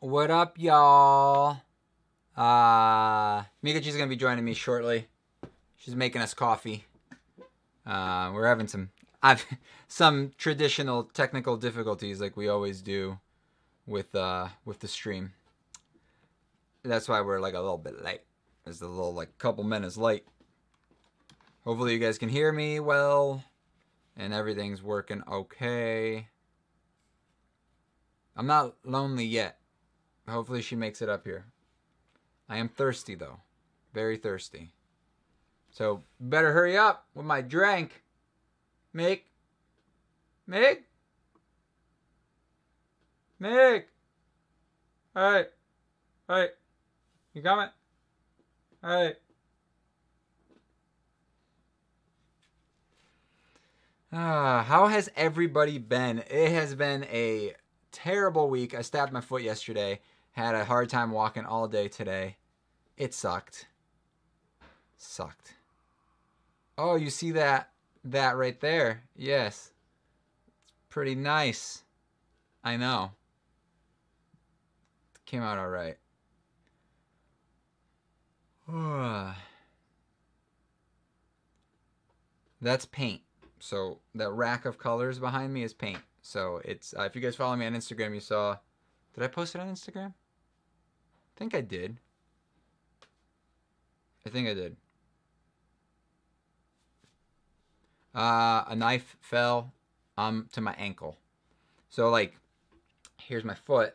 What up, y'all? Meekachii's gonna be joining me shortly. She's making us coffee. We're having some traditional technical difficulties like we always do with the stream. That's why we're like a little bit late. It's a little like couple minutes late. Hopefully you guys can hear me well and everything's working okay. I'm not lonely yet. Hopefully she makes it up here. I am thirsty though. Very thirsty. So better hurry up with my drink. Meg? Alright. You coming? Alright. How has everybody been? It has been a terrible week. I stabbed my foot yesterday. Had a hard time walking all day today. It sucked. Oh, you see that right there? Yes. It's pretty nice. I know. It came out all right. That's paint. So that rack of colors behind me is paint. So it's if you guys follow me on Instagram, you saw. Did I post it on Instagram? I think I did. A knife fell to my ankle. So like, here's my foot.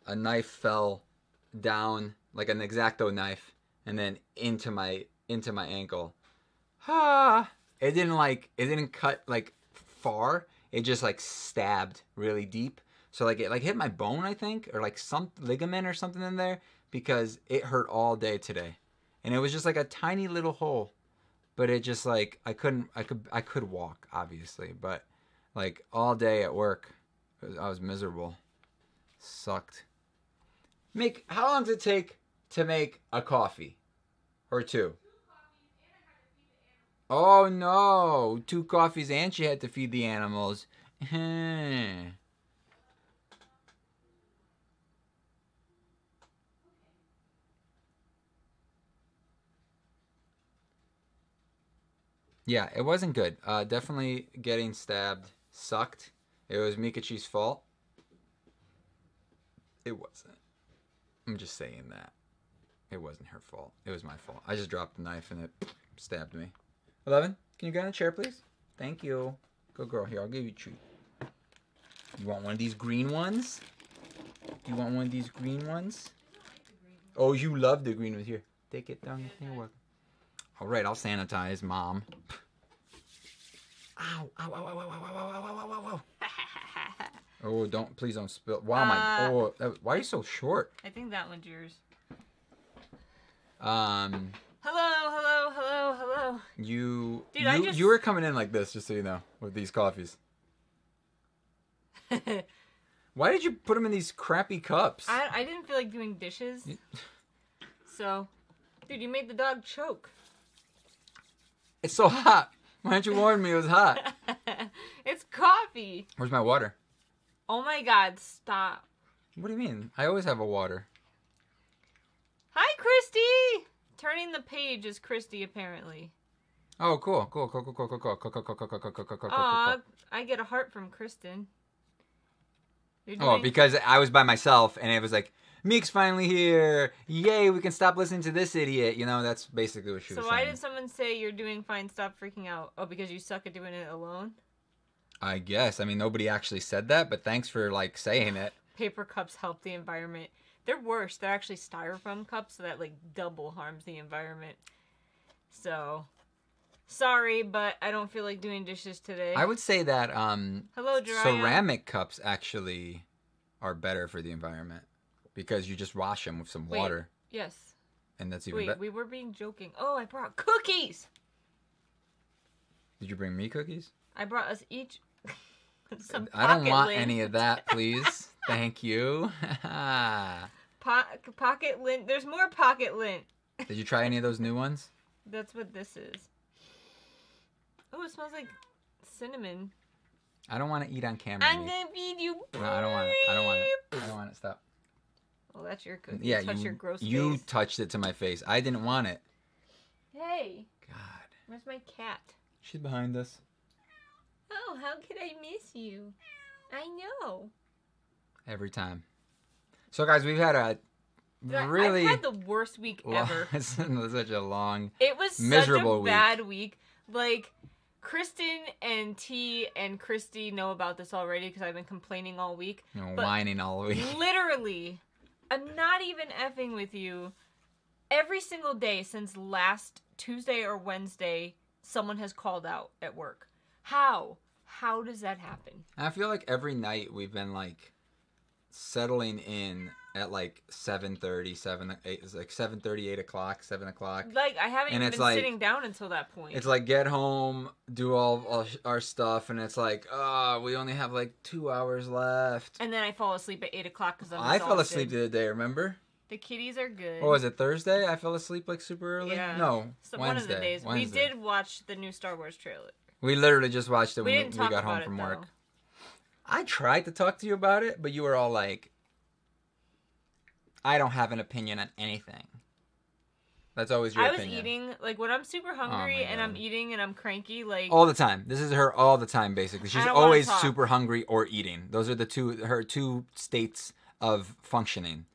A knife fell down like an X-Acto knife, and then into my ankle. It didn't cut like far. It just like stabbed really deep. So like it like hit my bone, I think, or like some ligament or something in there, because it hurt all day today. And it was just like a tiny little hole. But it just like I could walk, obviously, but like all day at work I was miserable. Sucked. How long does it take to make a coffee? Or two? Oh no, 2 coffees and she had to feed the animals. Yeah, it wasn't good. Definitely getting stabbed sucked. It was Meekachii's fault. It wasn't. I'm just saying that. It wasn't her fault. It was my fault. I just dropped the knife and it stabbed me. 11, can you get on a chair, please? Thank you. Good girl. Here, I'll give you a treat. You want one of these green ones? Do you want one of these green ones? Oh, you love the green ones. Here, take it down. You're welcome. All right, I'll sanitize, Mom. Ow. Oh, please don't spill. Wow, why are you so short? I think that one's yours. Hello. You Dude, you were coming in like this, just so you know, with these coffees. Why did you put them in these crappy cups? I didn't feel like doing dishes. So, dude, you made the dog choke. It's so hot. Why didn't you warn me it was hot? It's coffee. Where's my water? Oh my god, stop. What do you mean? I always have a water. Hi, Christy! Turning the page is Christy, apparently. Oh, cool. Aw, I get a heart from Kristen. Oh, because I was by myself, and it was like, Meek's finally here. Yay, we can stop listening to this idiot. You know, that's basically what she was saying. So why did someone say you're doing fine, stop freaking out? Oh, because you suck at doing it alone? I guess. I mean, nobody actually said that, but thanks for, like, saying it. Paper cups help the environment. They're worse. They're actually styrofoam cups, so that, like, double harms the environment. So, sorry, but I don't feel like doing dishes today. I would say that Hello, Jiraiya. Ceramic cups actually are better for the environment because you just wash them with some water. Yes. And that's even better. We were being joking. Oh, I brought cookies! Did you bring me cookies? I brought us each some I don't want lint. any of that, please. Thank you. Pocket lint. There's more pocket lint. Did you try any of those new ones? That's what this is. Oh, it smells like cinnamon. I don't want to eat on camera. I'm gonna feed you. No, I don't want it. I don't want it. Stop. Well, that's your cookie. Yeah, Touch your gross you face. touched it to my face. I didn't want it. Hey. God. Where's my cat? She's behind us. Oh, how could I miss you? I know. Every time. So, guys, we've had a really... I've had the worst week ever. It's such a long, It was miserable such a bad week. Like, Kristen and T and Christy know about this already because I've been complaining all week. Whining all week. Literally, I'm not even effing with you. Every single day since last Tuesday or Wednesday, someone has called out at work. How? How does that happen? I feel like every night we've been, like, settling in at, like, 7:30, 8 o'clock, 7 o'clock. Like, I haven't And even it's been like- sitting down until that point. It's like, get home, do all our stuff, and it's like, we only have, like, 2 hours left. And then I fall asleep at 8 o'clock because I'm I fell exhausted. asleep the other day, remember? The kitties are good. What was it, Thursday? I fell asleep, like, super early? Yeah. No, So Wednesday. one of the days. Wednesday. We did watch the new Star Wars trailer. We literally just watched it We when didn't we talk got about home it, from though. work. I tried to talk to you about it, but you were all like, I don't have an opinion on anything. That's always your opinion. I was eating, like, when I'm super hungry and I'm God. eating and I'm cranky, like... All the time. This is her all the time, basically. She's I don't wanna always talk. super hungry or eating. Those are her two states of functioning.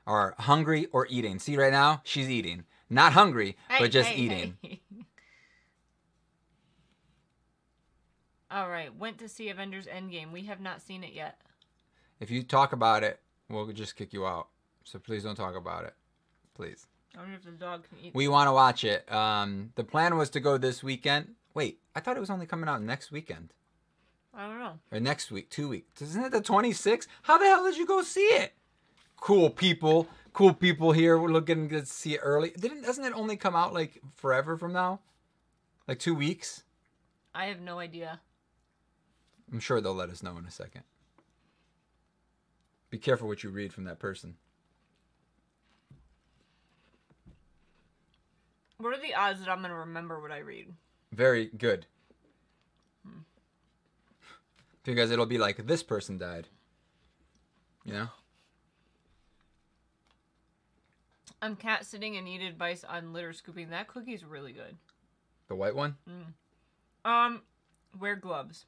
Are hungry or eating. See, right now, she's eating. Not hungry, but just eating. Hey. All right, went to see Avengers Endgame. We have not seen it yet. If you talk about it, we'll just kick you out. So please don't talk about it. Please. I wonder if the dog can eat. We want to watch it. The plan was to go this weekend. Wait, I thought it was only coming out next weekend. I don't know. Or next week, 2 weeks. Isn't it the 26th? How the hell did you go see it? Cool people here. We're looking to see it early. Doesn't it only come out like forever from now? Like 2 weeks? I have no idea. I'm sure they'll let us know in a second. Be careful what you read from that person. What are the odds that I'm going to remember what I read? Very good. Because it'll be like, this person died. You know? I'm cat sitting and need advice on litter scooping. That cookie's really good. The white one? Wear gloves.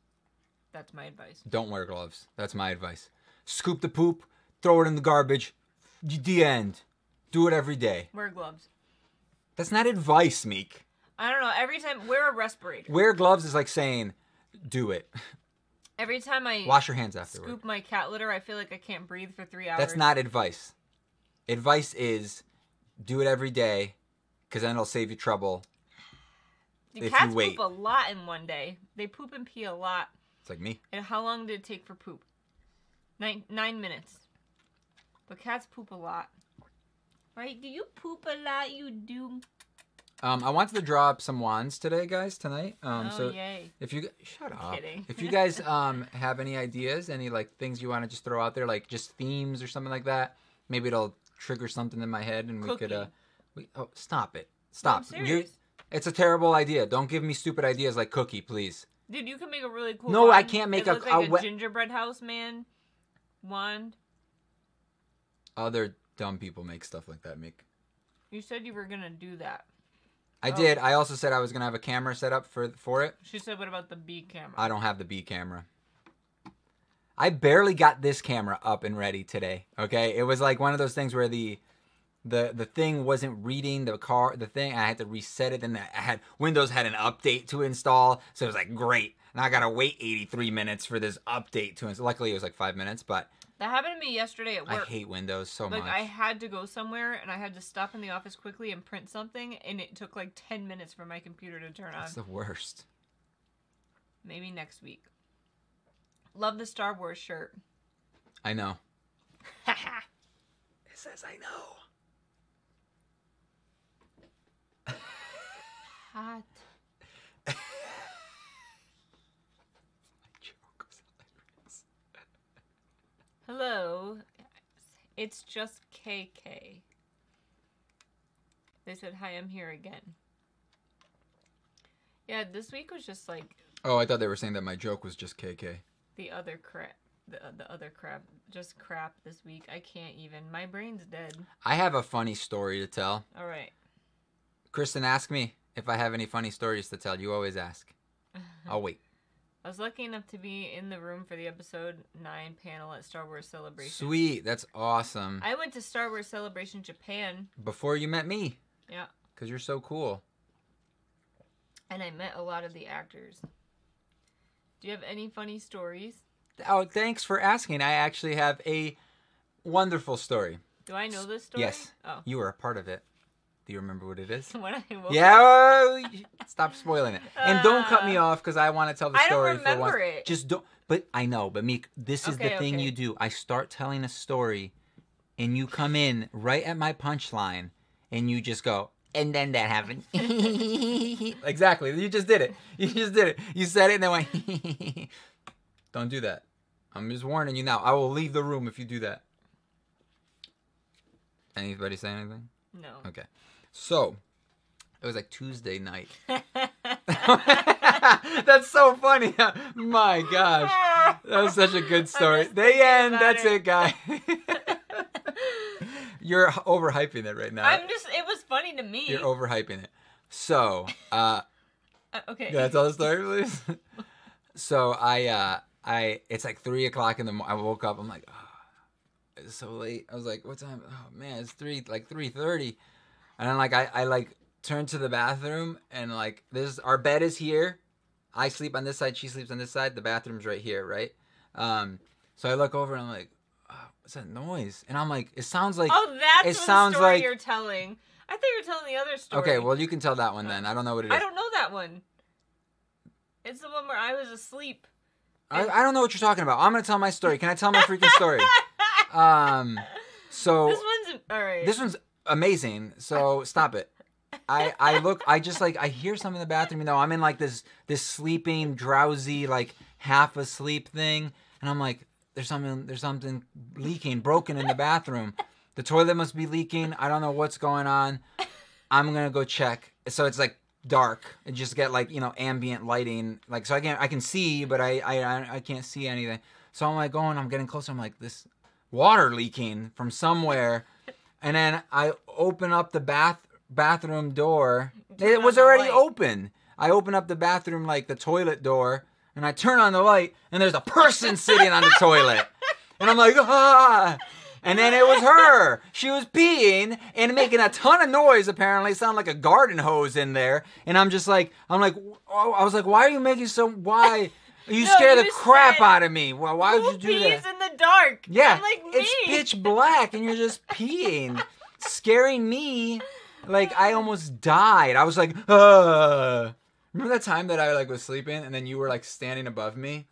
That's my advice. Don't wear gloves. That's my advice. Scoop the poop, throw it in the garbage. The end. Do it every day. Wear gloves. That's not advice, Meek. I don't know. Every time, wear a respirator. Wear gloves is like saying, do it. Every time I Wash your hands afterward. scoop my cat litter, I feel like I can't breathe for 3 hours. That's not advice. Advice is, do it every day, because then it'll save you trouble. The if cats you wait. poop a lot in one day. They poop and pee a lot. It's like me. And how long did it take for poop? 9 minutes. But cats poop a lot. Right? Do you poop a lot? You do. I wanted to draw up some wands today, guys, tonight. So yay. if you shut up. Kidding. If you guys have any ideas, any like things you want to just throw out there, like just themes or something like that, maybe it'll trigger something in my head, and we could. Stop it. Stop. I'm serious. It's a terrible idea. Don't give me stupid ideas like cookie, please. Dude, you can make a really cool No, I wand. can't make it a- looks like a a gingerbread house man wand. Other dumb people make stuff like that, Mick. You said you were gonna do that. I did. I also said I was gonna have a camera set up for it. She said, "What about the B camera?" I don't have the B camera. I barely got this camera up and ready today. Okay, it was like one of those things where the thing wasn't reading the thing. I had to reset it, and Windows had an update to install, so it was like great. Now I gotta wait 83 minutes for this update to install. Luckily, it was like 5 minutes, but That happened to me yesterday at I work. hate Windows so Like, much. I had to go somewhere, and I had to stop in the office quickly and print something, and it took like 10 minutes for my computer to turn on. That's the worst. Maybe next week. Love the Star Wars shirt. I know. Haha. It says I know. Hot. Hello. It's just KK. They said, "Hi, I'm here again." Yeah, this week was just like Oh, I thought they were saying that my joke was just KK. the other crap. the other crap. Just crap this week. I can't even. My brain's dead. I have a funny story to tell. All right. Kristen, ask me if I have any funny stories to tell. You always ask. I'll wait. I was lucky enough to be in the room for the episode 9 panel at Star Wars Celebration. Sweet. That's awesome. I went to Star Wars Celebration Japan. Before you met me. Yeah. Because you're so cool. And I met a lot of the actors. Do you have any funny stories? Oh, thanks for asking. I actually have a wonderful story. Do I know this story? Yes. Oh. You were a part of it. Do you remember what it is? When I woke Yeah. Stop spoiling it. And don't cut me off because I want to tell the story. I don't remember for once. it. Just don't. But I know. But Meek, this is the thing you do. I start telling a story, and you come in right at my punchline, and you just go, and then that happened. Exactly. You just did it. You just did it. You said it, and then went. Don't do that. I'm just warning you now. I will leave the room if you do that. Anybody say anything? No. Okay. So, it was like Tuesday night. That's so funny. My gosh. That was such a good story. The end. That's it, guy. You're overhyping it right now. it was funny to me. You're overhyping it. So, okay. Can I tell the story, please? So, it's like 3 o'clock in the morning. I woke up. I'm like, oh, it's so late. I was like, what time? Oh, man, it's 3:30. And then, like, I turned to the bathroom, and, like, our bed is here. I sleep on this side. She sleeps on this side. The bathroom's right here, right? So I look over, and I'm like, oh, what's that noise? And I'm like, it sounds like... Oh, that's the story like... you're telling. I thought you were telling the other story. Okay, well, you can tell that one then. I don't know what it is. I don't know that one. It's the one where I was asleep. I don't know what you're talking about. I'm going to tell my story. Can I tell my freaking story? So... This one's... All right. This one's amazing. So, stop it. I hear something in the bathroom. You know, I'm in like this sleeping, drowsy, like half asleep thing. And I'm like, there's something leaking, broken in the bathroom. The toilet must be leaking. I don't know what's going on. I'm going to go check. So it's like dark and just get like, you know, ambient lighting. Like, so I can see, but I can't see anything. So I'm like I'm getting closer. I'm like, this water leaking from somewhere. And then I open up the bathroom door. It was already open. I open up the bathroom, like the toilet door, and I turn on the light, and there's a person sitting on the toilet. And I'm like, ah! And then it was her. She was peeing and making a ton of noise, apparently. It sounded like a garden hose in there. And I was like, why are you making why? You scare the crap out of me. Why would you do that? Pees in the dark. Yeah, I'm like me. It's pitch black and you're just peeing, scaring me. Like I almost died. I was like, Remember that time that I like was sleeping and then you were like standing above me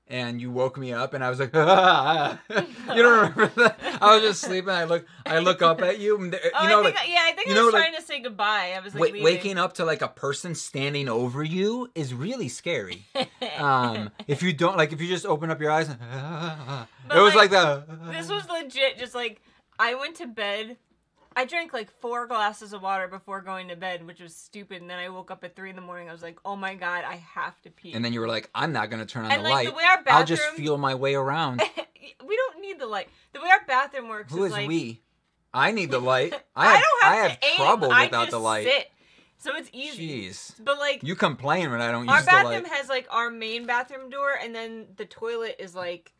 and you woke me up and I was like, You don't remember that? I was just sleeping. I look up at you. And I think I was trying to say goodbye. I was like, waking up to like a person standing over you is really scary. If you just open up your eyes, it was like that. This was legit. Just like I went to bed. I drank like 4 glasses of water before going to bed, which was stupid. And then I woke up at 3 a.m. I was like, oh my God, I have to pee. And then you were like, I'm not going to turn on the light. The way our bathroom... I'll just feel my way around. We don't need the light. The way our bathroom works Who is like... we? I need the light. I have trouble without the light. Sit. So it's easy. Jeez. But like... You complain when I don't use the light. Our bathroom has like our main bathroom door, and then the toilet is like...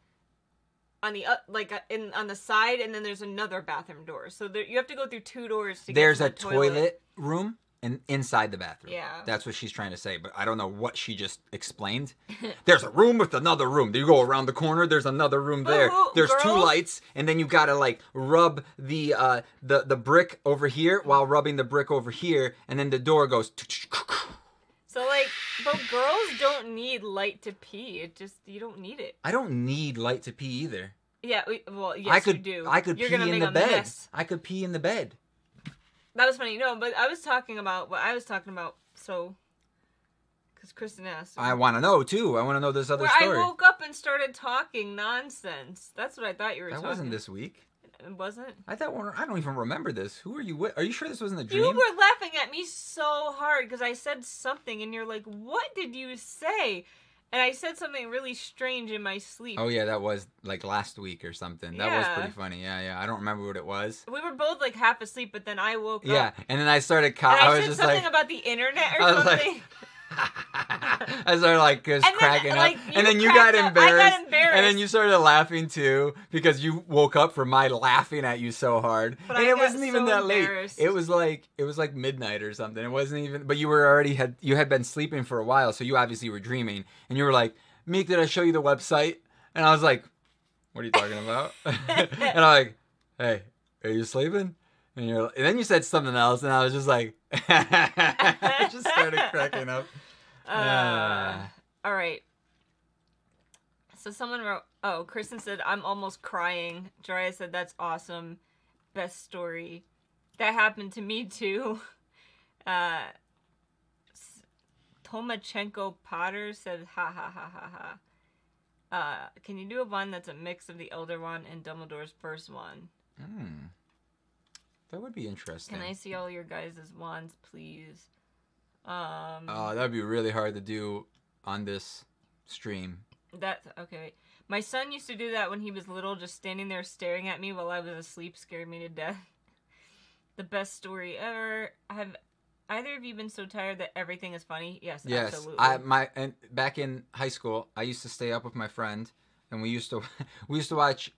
on the side, and then there's another bathroom door. So you have to go through 2 doors to get to the toilet. There's a toilet room inside the bathroom. Yeah. That's what she's trying to say, but I don't know what she just explained. There's a room with another room. You go around the corner, there's another room there. There's girls? 2 lights, and then you gotta like rub the brick over here while rubbing the brick over here, and then the door goes... So, like, but girls don't need light to pee. You don't need it. I don't need light to pee either. Yeah, yes, you do. I could You're pee gonna in make the bed. Mess. I could pee in the bed. That was funny. No, but I was talking about so... Because Kristen asked. I want to know, too. I want to know this other story. I woke up and started talking nonsense. That's what I thought you were talking. That wasn't this week. It wasn't? I don't even remember this. Who are you with? Are you sure this wasn't a dream? You were laughing at me so hard because I said something and you're like, what did you say? And I said something really strange in my sleep. Oh, yeah, that was like last week or something. That was pretty funny. Yeah. I don't remember what it was. We were both like half asleep, but then I woke up. Yeah, and then I started... I was said something about the internet or something. I started like just cracking up, and then you got embarrassed. I got embarrassed, and then you started laughing too because you woke up from my laughing at you so hard. But and it wasn't even that late. It was like midnight or something. It wasn't even. But you were you had been sleeping for a while, so you obviously were dreaming. And you were like, "Meek, did I show you the website?" And I was like, "What are you talking about?" And I'm like, "Hey, are you sleeping?" And then you said something else, and I was just like, I just started cracking up. All right. So someone wrote, Kristen said, I'm almost crying. Jariah said, that's awesome. Best story. That happened to me too. Tomachenko Potter said, ha ha ha ha ha. Can you do a one that's a mix of the Elder Wand and Dumbledore's first one? That would be interesting. Can I see all your guys' wands, please? Oh, that'd be really hard to do on this stream. Okay. My son used to do that when he was little, just standing there staring at me while I was asleep, scared me to death. The best story ever. Have either of you been so tired that everything is funny? Yes, absolutely. And back in high school, I used to stay up with my friend, and we used to watch.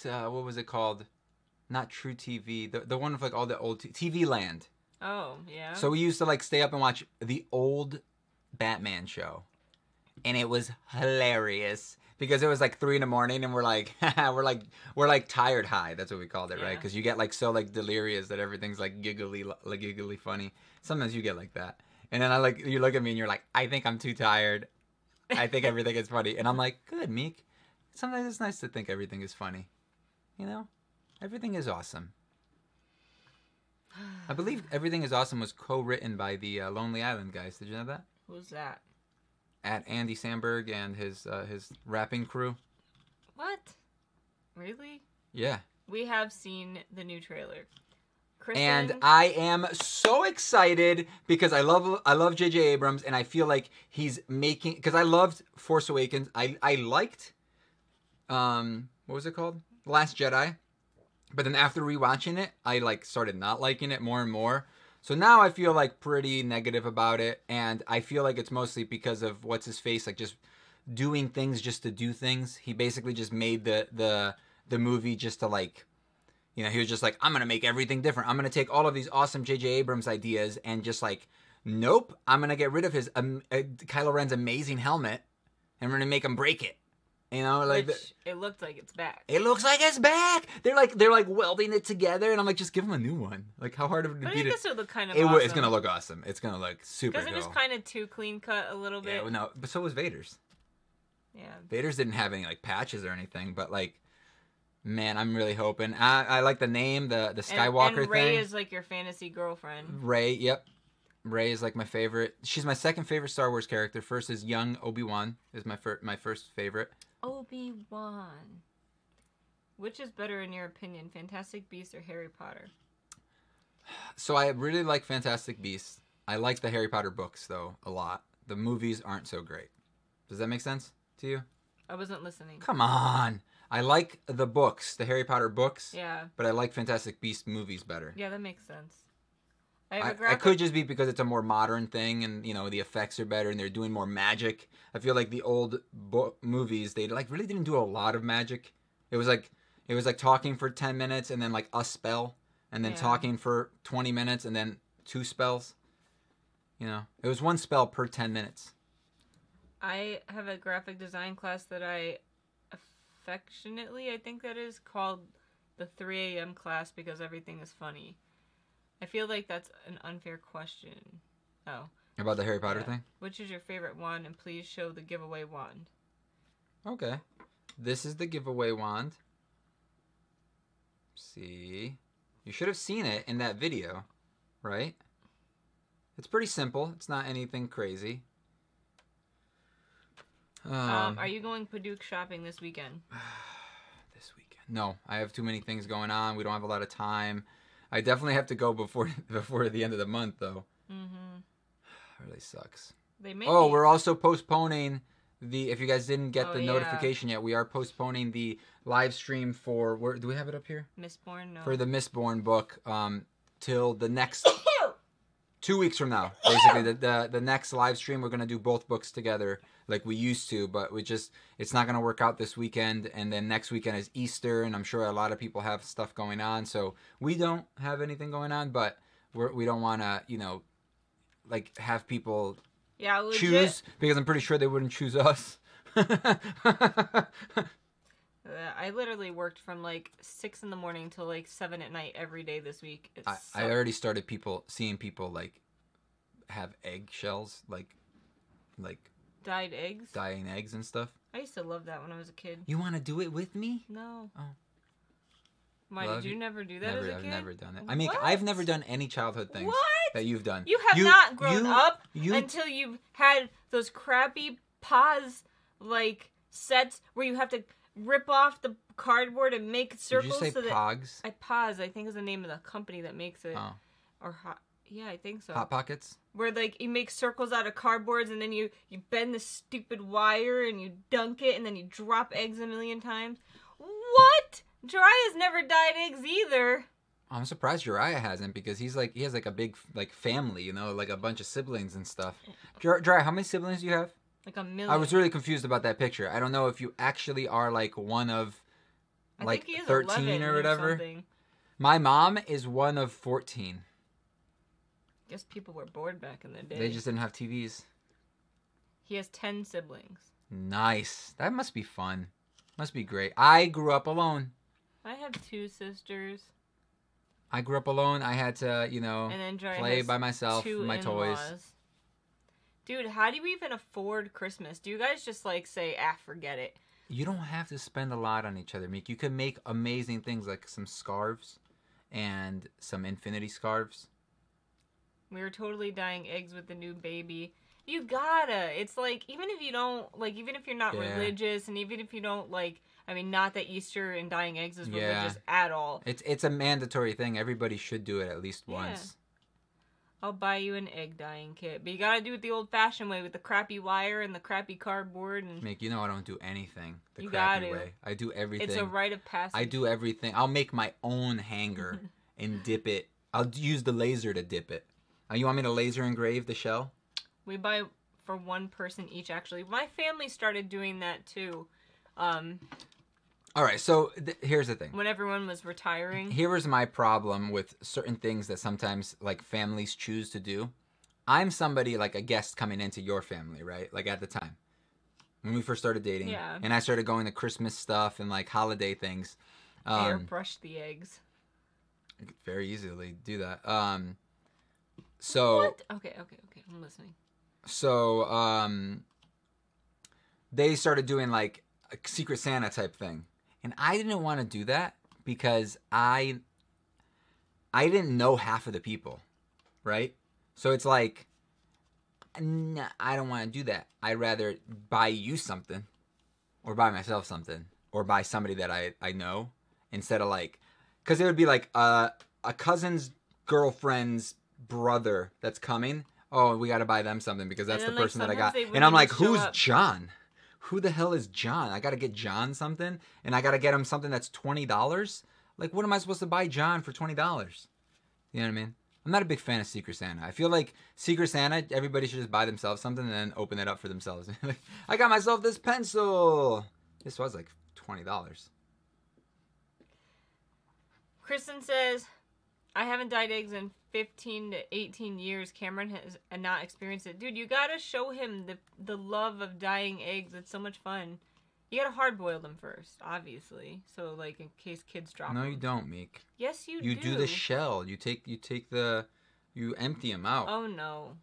What was it called? Not True TV. The one with like all the old TV Land. Oh, yeah. So we used to like stay up and watch the old Batman show. And it was hilarious because it was like 3 a.m. and we're like tired high. That's what we called it, right? Because you get like so like delirious that everything's like giggly funny. Sometimes you get like that. And then you look at me and you're like, I think I'm too tired. I think everything is funny. And I'm like, good, Meek. Sometimes it's nice to think everything is funny. You know? Everything is awesome. I believe Everything is Awesome was co-written by the Lonely Island guys. Did you know that? Who's that? At Andy Samberg and his rapping crew. What? Really? Yeah. We have seen the new trailer. Kristen... And I am so excited because I love J.J. Abrams, and I feel like he's making... Because I loved Force Awakens. I liked... what was it called? Last Jedi. But then after rewatching it, I like started not liking it more and more. So now I feel like pretty negative about it, and I feel like it's mostly because of what's his face, like just doing things just to do things. He basically just made the movie just to like, you know, he was just like, I'm gonna make everything different. I'm gonna take all of these awesome J.J. Abrams ideas and just like, nope, I'm gonna get rid of his Kylo Ren's amazing helmet, and we're gonna make him break it. You know, like it looked like it's back. It looks like it's back. They're like welding it together, and I'm like, just give them a new one. Like, how hard would it be? But I guess it would look kind of awesome. It's gonna look awesome. It's gonna look super cool. Because it was kind of too clean cut a little bit. Yeah, no, but so was Vader's. Yeah. Vader's didn't have any like patches or anything, but like, man, I'm really hoping. I like the name, the Skywalker and Rey thing. is like your fantasy girlfriend. Rey, yep. Rey is like my favorite. She's my second favorite Star Wars character. First is young Obi-Wan is my first favorite. Obi-Wan. Which is better in your opinion, Fantastic Beasts or Harry Potter? So I really like Fantastic Beasts. I like the Harry Potter books, though, a lot. The movies aren't so great. Does that make sense to you? I wasn't listening. Come on. I like the books, the Harry Potter books. Yeah. But I like Fantastic Beasts movies better. Yeah, that makes sense. I could just be because it's a more modern thing, and you know the effects are better, and they're doing more magic. I feel like the old movies, they like really didn't do a lot of magic. It was like talking for 10 minutes and then like a spell, and then talking for 20 minutes and then 2 spells. You know, it was 1 spell per 10 minutes. I have a graphic design class that I affectionately, I think that is, called the 3 a.m. class because everything is funny. I feel like that's an unfair question. Oh. About the Harry Potter thing? Which is your favorite wand, and please show the giveaway wand. Okay. This is the giveaway wand. See? You should have seen it in that video, right? It's pretty simple. It's not anything crazy. Are you going Paducah shopping this weekend? This weekend? No, I have too many things going on. We don't have a lot of time. I definitely have to go before the end of the month, though. Mm-hmm. It really sucks. We're also postponing if you guys didn't get Oh, the yeah. notification yet, we are postponing the live stream for where do we have it up here? Mistborn, no. For the Mistborn book till the next 2 weeks from now. Basically, the next live stream we're gonna do both books together like we used to, but it's not gonna work out this weekend, and then next weekend is Easter, and I'm sure a lot of people have stuff going on, so we don't have anything going on, but we don't want to like have people legit. choose, because I'm pretty sure they wouldn't choose us. I literally worked from like 6 a.m. till like 7 p.m. every day this week. I already started seeing people like have eggshells, like dyed eggs. dyeing eggs and stuff. I used to love that when I was a kid. You want to do it with me? No. Oh. Why did you never do that as a kid? I've never done it. I mean, I've never done any childhood things that you've done. You have not grown up until you've had those crappy pause like sets where you have to rip off the cardboard and make circles. Did you say Pogs? Pause, I think is the name of the company that makes it. Oh. Or yeah, I think so. Hot Pockets? Where like you make circles out of cardboards and then you bend the stupid wire and you dunk it and then you drop eggs a million times. What? Jiraiya's never dyed eggs either. I'm surprised Jiraiya hasn't, because he has like a big like family, like a bunch of siblings and stuff. Jiraiya, how many siblings do you have? Like a million. I was really confused about that picture. I don't know if you actually are like one of like 13 or whatever. My mom is one of 14. Guess people were bored back in the day. They just didn't have TVs. He has 10 siblings. Nice. That must be fun. Must be great. I grew up alone. I have 2 sisters. I grew up alone. I had to, and then play by myself with my toys. Dude, how do you even afford Christmas? Do you guys just like say, forget it? You don't have to spend a lot on each other, Meek. You can make amazing things like some scarves and some infinity scarves. We were totally dyeing eggs with the new baby. You gotta. It's like, even if you don't, like, even if you're not religious, and even if you don't, like, I mean, not that Easter and dyeing eggs is religious at all. It's a mandatory thing. Everybody should do it at least once. I'll buy you an egg dyeing kit. But you gotta do it the old-fashioned way with the crappy wire and the crappy cardboard. And Mick, I don't do anything the crappy way. I do everything. It's a rite of passage. I do everything. I'll make my own hanger and dip it. I'll use the laser to dip it. You want me to laser engrave the shell? We buy for one person each, actually. My family started doing that, too. All right, so here's the thing. When everyone was retiring. Here was my problem with certain things that sometimes, like, families choose to do. I'm somebody, like, a guest coming into your family, right? Like, at the time. When we first started dating. Yeah. And I started going to Christmas stuff and, like, holiday things. Airbrush the eggs. I could very easily do that. So. What? Okay. I'm listening. So, they started doing, like, a Secret Santa type thing. And I didn't want to do that because I didn't know half of the people, right? So it's like, nah, I don't want to do that. I'd rather buy you something, or buy myself something, or buy somebody that I know, instead of like, because it would be like a cousin's girlfriend's brother that's coming. Oh, we got to buy them something because that's the person that I got. And I'm like, who's John? Who the hell is John? I got to get John something, and I got to get him something that's $20? Like, what am I supposed to buy John for $20? You know what I mean? I'm not a big fan of Secret Santa. I feel like Secret Santa, everybody should just buy themselves something and then open it up for themselves. I got myself this pencil. This was like $20. Kristen says, I haven't dyed eggs in 15 to 18 years. Cameron has not experienced it. Dude, you gotta show him the love of dyeing eggs. It's so much fun. You gotta hard boil them first, obviously. So, like, in case kids drop them. No, you don't, Meek. Yes, you do. You do the shell. You empty them out. Oh, no.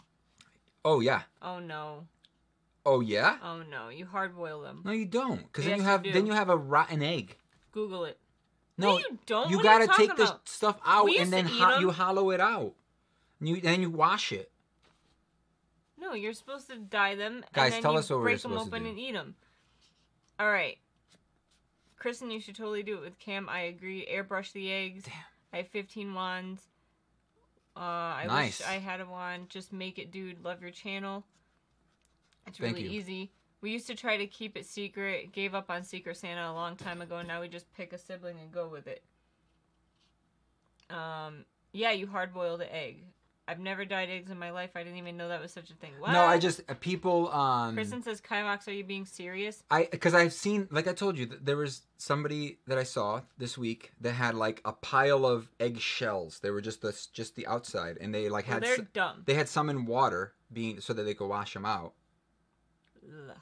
Oh, yeah. Oh, no. Oh, yeah? Oh, no. You hard boil them. No, you don't. Because yes, then you have a rotten egg. Google it. No, you don't. You gotta take the stuff out and then you hollow it out. And then you wash it. No, you're supposed to dye them. Guys, and then tell you us what we're break them supposed to open do. and eat them. All right, Kristen, you should totally do it with Cam. I agree. Airbrush the eggs. Damn. I have 15 wands. I nice. wish I had a wand. Just make it, dude. Love your channel. It's really easy. We used to try to keep it secret. Gave up on Secret Santa a long time ago. Now we just pick a sibling and go with it. Yeah, you hard-boiled an egg. I've never dyed eggs in my life. I didn't even know that was such a thing. What? No, I just people. Kristen says, "Kivox, are you being serious?" Because I've seen, like I told you, there was somebody that I saw this week that had like a pile of egg shells. They were just the outside, and they like had. They're dumb. They had some in water, so that they could wash them out. Ugh.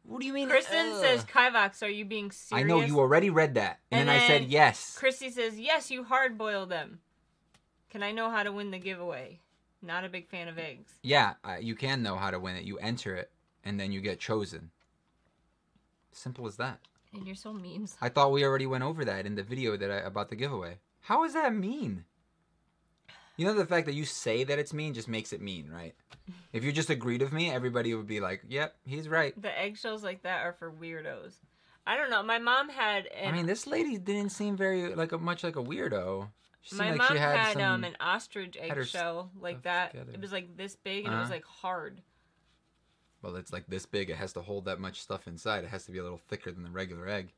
What do you mean? Kristen says, "Kivox, are you being serious?" I know you already read that, and then I said yes. Christy says, "Yes, you hard-boil them. Can I know how to win the giveaway? Not a big fan of eggs." Yeah, you can know how to win it. You enter it, and then you get chosen. Simple as that. And you're so mean. I thought we already went over that in the video about the giveaway. How is that mean? You know, the fact that you say that it's mean just makes it mean, right? If you just agreed with me, everybody would be like, yep, he's right. The eggshells like that are for weirdos. I don't know. My mom had... I mean, this lady didn't seem very, much like a weirdo. My mom had an ostrich eggshell like that. together. It was like this big and it was like hard. Well, it's like this big. It has to hold that much stuff inside. It has to be a little thicker than the regular egg.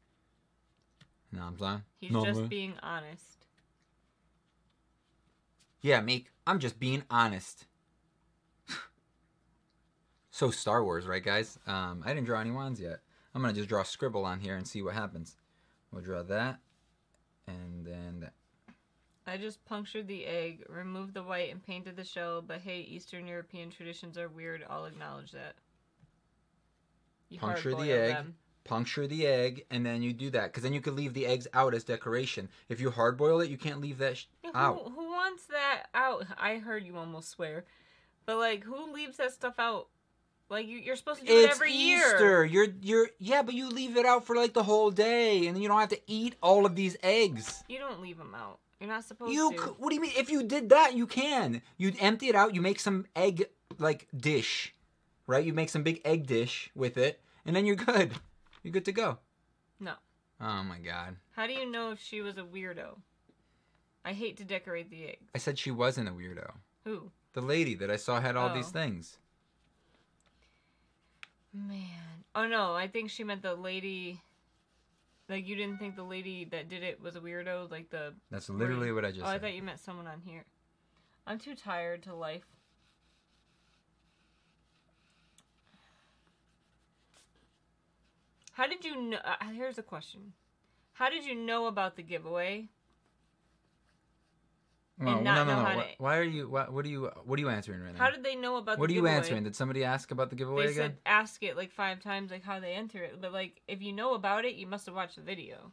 You know what I'm saying? He's just being honest. Yeah, Meek. I'm just being honest. So Star Wars, right, guys? I didn't draw any wands yet. I'm going to just draw a scribble on here and see what happens. We'll draw that. And then that. I just punctured the egg, removed the white, and painted the shell, but hey, Eastern European traditions are weird. I'll acknowledge that. You puncture the egg. Puncture the egg, and then you do that. Because then you could leave the eggs out as decoration. If you hard-boil it, you can't leave that out. Who wants that out? I heard you almost swear. But, like, who leaves that stuff out? Like, you're supposed to do it every Easter. year. Yeah, but you leave it out for, like, the whole day, and then you don't have to eat all of these eggs. You don't leave them out. You're not supposed to. What do you mean? If you did that, you can. You empty it out. You make some egg, dish, right? You make some big egg dish with it, and then you're good. You're good to go. No. Oh, my God. How do you know if she was a weirdo? I hate to decorate the eggs. I said she wasn't a weirdo. Who? The lady that I saw had all these things. Man. Oh, no. I think she meant the lady... Like, you didn't think the lady that did it was a weirdo? Like, the... That's literally what I just said. I thought you meant someone on here. I'm too tired to life. How did you know... here's a question. How did you know about the giveaway? And not know how to... Why are you... What are you answering right now? How did they know about the giveaway? What are you answering? Did somebody ask about the giveaway again? They said ask it like 5 times, like how they enter it. But like, if you know about it, you must have watched the video.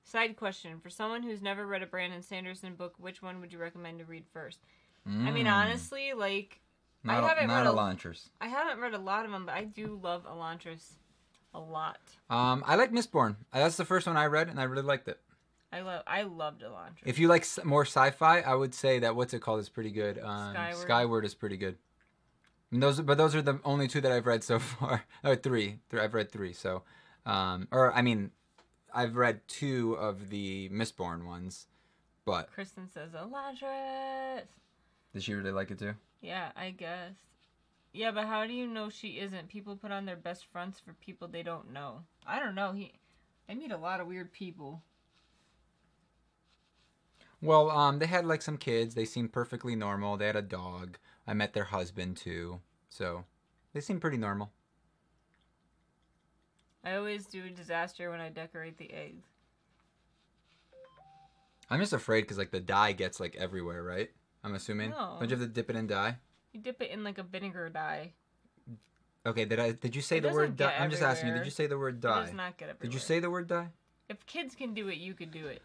Side question. For someone who's never read a Brandon Sanderson book, which one would you recommend to read first? I mean, honestly, like... Not Elantris. I haven't read a lot of them, but I do love Elantris a lot. I like Mistborn. That's the first one I read, and I really liked it. I loved Elantris. If you like more sci-fi, I would say that what's it called is pretty good. Skyward is pretty good. And those are the only 2 that I've read so far. Or 3. I've read 3. So, I've read 2 of the Mistborn ones, but Kristen says Elantris. Did she really like it too? Yeah, I guess. Yeah, but how do you know she isn't? People put on their best fronts for people they don't know. I don't know. I meet a lot of weird people. Well, they had like some kids. They seemed perfectly normal. They had a dog. I met their husband too. So, they seem pretty normal. I always do a disaster when I decorate the eggs. I'm just afraid because like the dye gets like everywhere, right? I'm assuming. No. Don't you have to dip it in dye? You dip it in like a vinegar dye. Okay, did you say the word dye? I'm just asking you, did you say the word dye? It does not get everywhere. Did you say the word dye? If kids can do it, you could do it.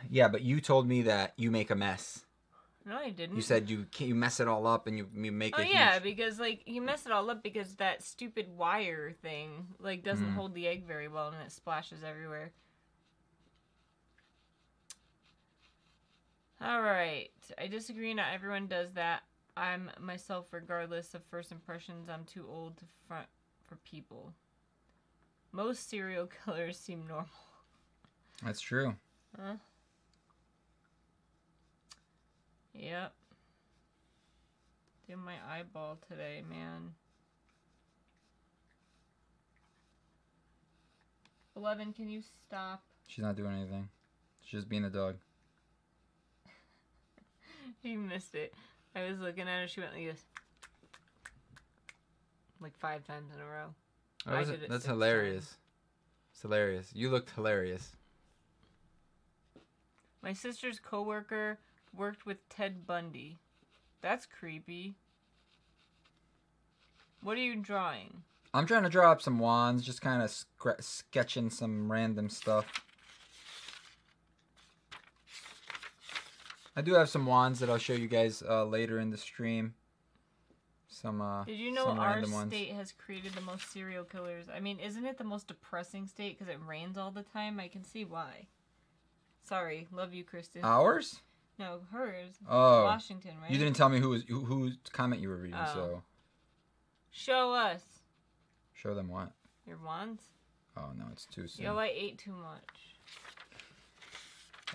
Yeah, but you told me that you make a mess. No, I didn't. You said you mess it all up and you make it. Oh yeah, because like you mess it all up because that stupid wire thing like doesn't hold the egg very well and it splashes everywhere. All right, I disagree. Not everyone does that. I'm myself, regardless of first impressions. I'm too old to front for people. Most serial killers seem normal. That's true. Huh? Yep. Did my eyeball today, man. 11, can you stop? She's not doing anything. She's just being a dog. He missed it. I was looking at her. She went like this. Like 5 times in a row. That's hilarious. Times. It's hilarious. You looked hilarious. My sister's coworker worked with Ted Bundy. That's creepy. What are you drawing? I'm trying to draw up some wands, just kind of sketching some random stuff. I do have some wands that I'll show you guys later in the stream. Did you know our state has created the most serial killers? I mean, isn't it the most depressing state because it rains all the time? I can see why. Sorry, love you, Kristen. Ours? No, hers. Oh, Washington, right? You didn't tell me whose comment you were reading, so. Show us. Show them what? Your wands? Oh no, it's too soon. Yo, I ate too much.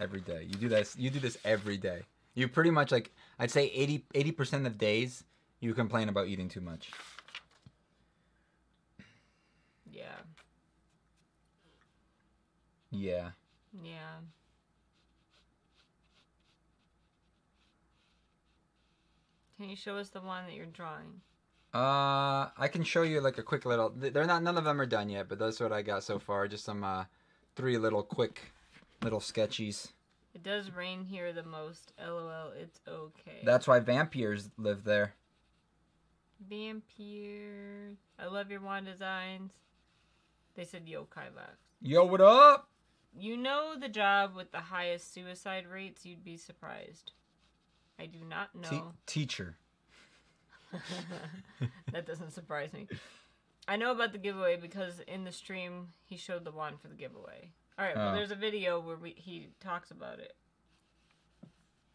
Every day. You do this. You do this every day. You pretty much like I'd say 80% of days you complain about eating too much. Yeah. Yeah. Yeah. Can you show us the one that you're drawing? I can show you like a quick little. None of them are done yet, but that's what I got so far. Just some 3 little quick little sketchies. It does rain here the most. LOL, it's okay. That's why vampires live there. Vampires. I love your wand designs. They said yo, Kivox. Yo, what up? You know the job with the highest suicide rates? You'd be surprised. I do not know. Teacher. That doesn't surprise me. I know about the giveaway because in the stream he showed the wand for the giveaway. Alright, well there's a video where he talks about it.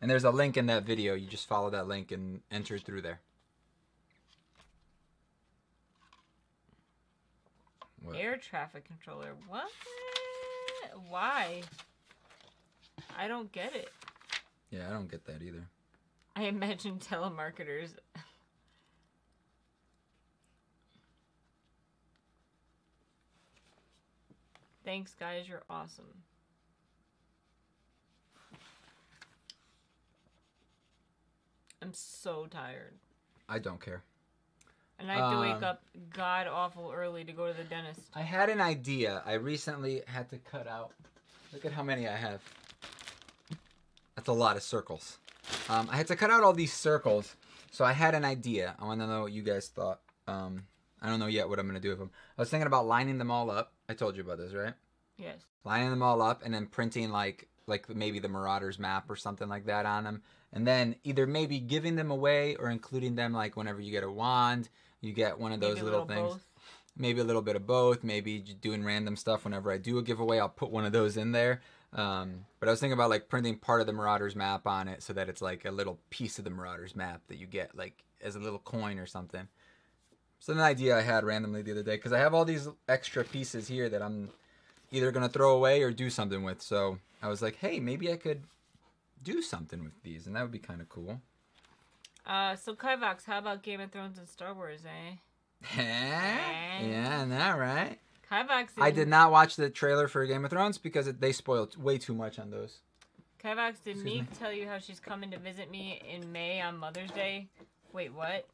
And there's a link in that video. You just follow that link and enter through there. What? Air traffic controller. What? Why? I don't get it. Yeah, I don't get that either. I imagine telemarketers. Thanks, guys. You're awesome. I'm so tired. I don't care. And I have to wake up god-awful early to go to the dentist. I had an idea. I recently had to cut out... Look at how many I have. That's a lot of circles. I had to cut out all these circles. So I had an idea. I want to know what you guys thought. I don't know yet what I'm going to do with them. I was thinking about lining them all up. I told you about this, right? Yes. Lining them all up and then printing like maybe the Marauders map or something like that on them. And then either maybe giving them away or including them like whenever you get a wand, you get one of those little things. Both. Maybe a little bit of both. Maybe doing random stuff. Whenever I do a giveaway, I'll put one of those in there. But I was thinking about like printing part of the Marauders map on it so that it's like a little piece of the Marauders map that you get like as a little coin or something. It's an idea I had randomly the other day because I have all these extra pieces here that I'm either going to throw away or do something with. So I was like, hey, maybe I could do something with these and that would be kind of cool. So Kivox, how about Game of Thrones and Star Wars, eh? Yeah, I know, right? Kivox. I did not watch the trailer for Game of Thrones because they spoiled way too much on those. Kivox, did Meek tell you how she's coming to visit me in May on Mother's Day? Wait, what?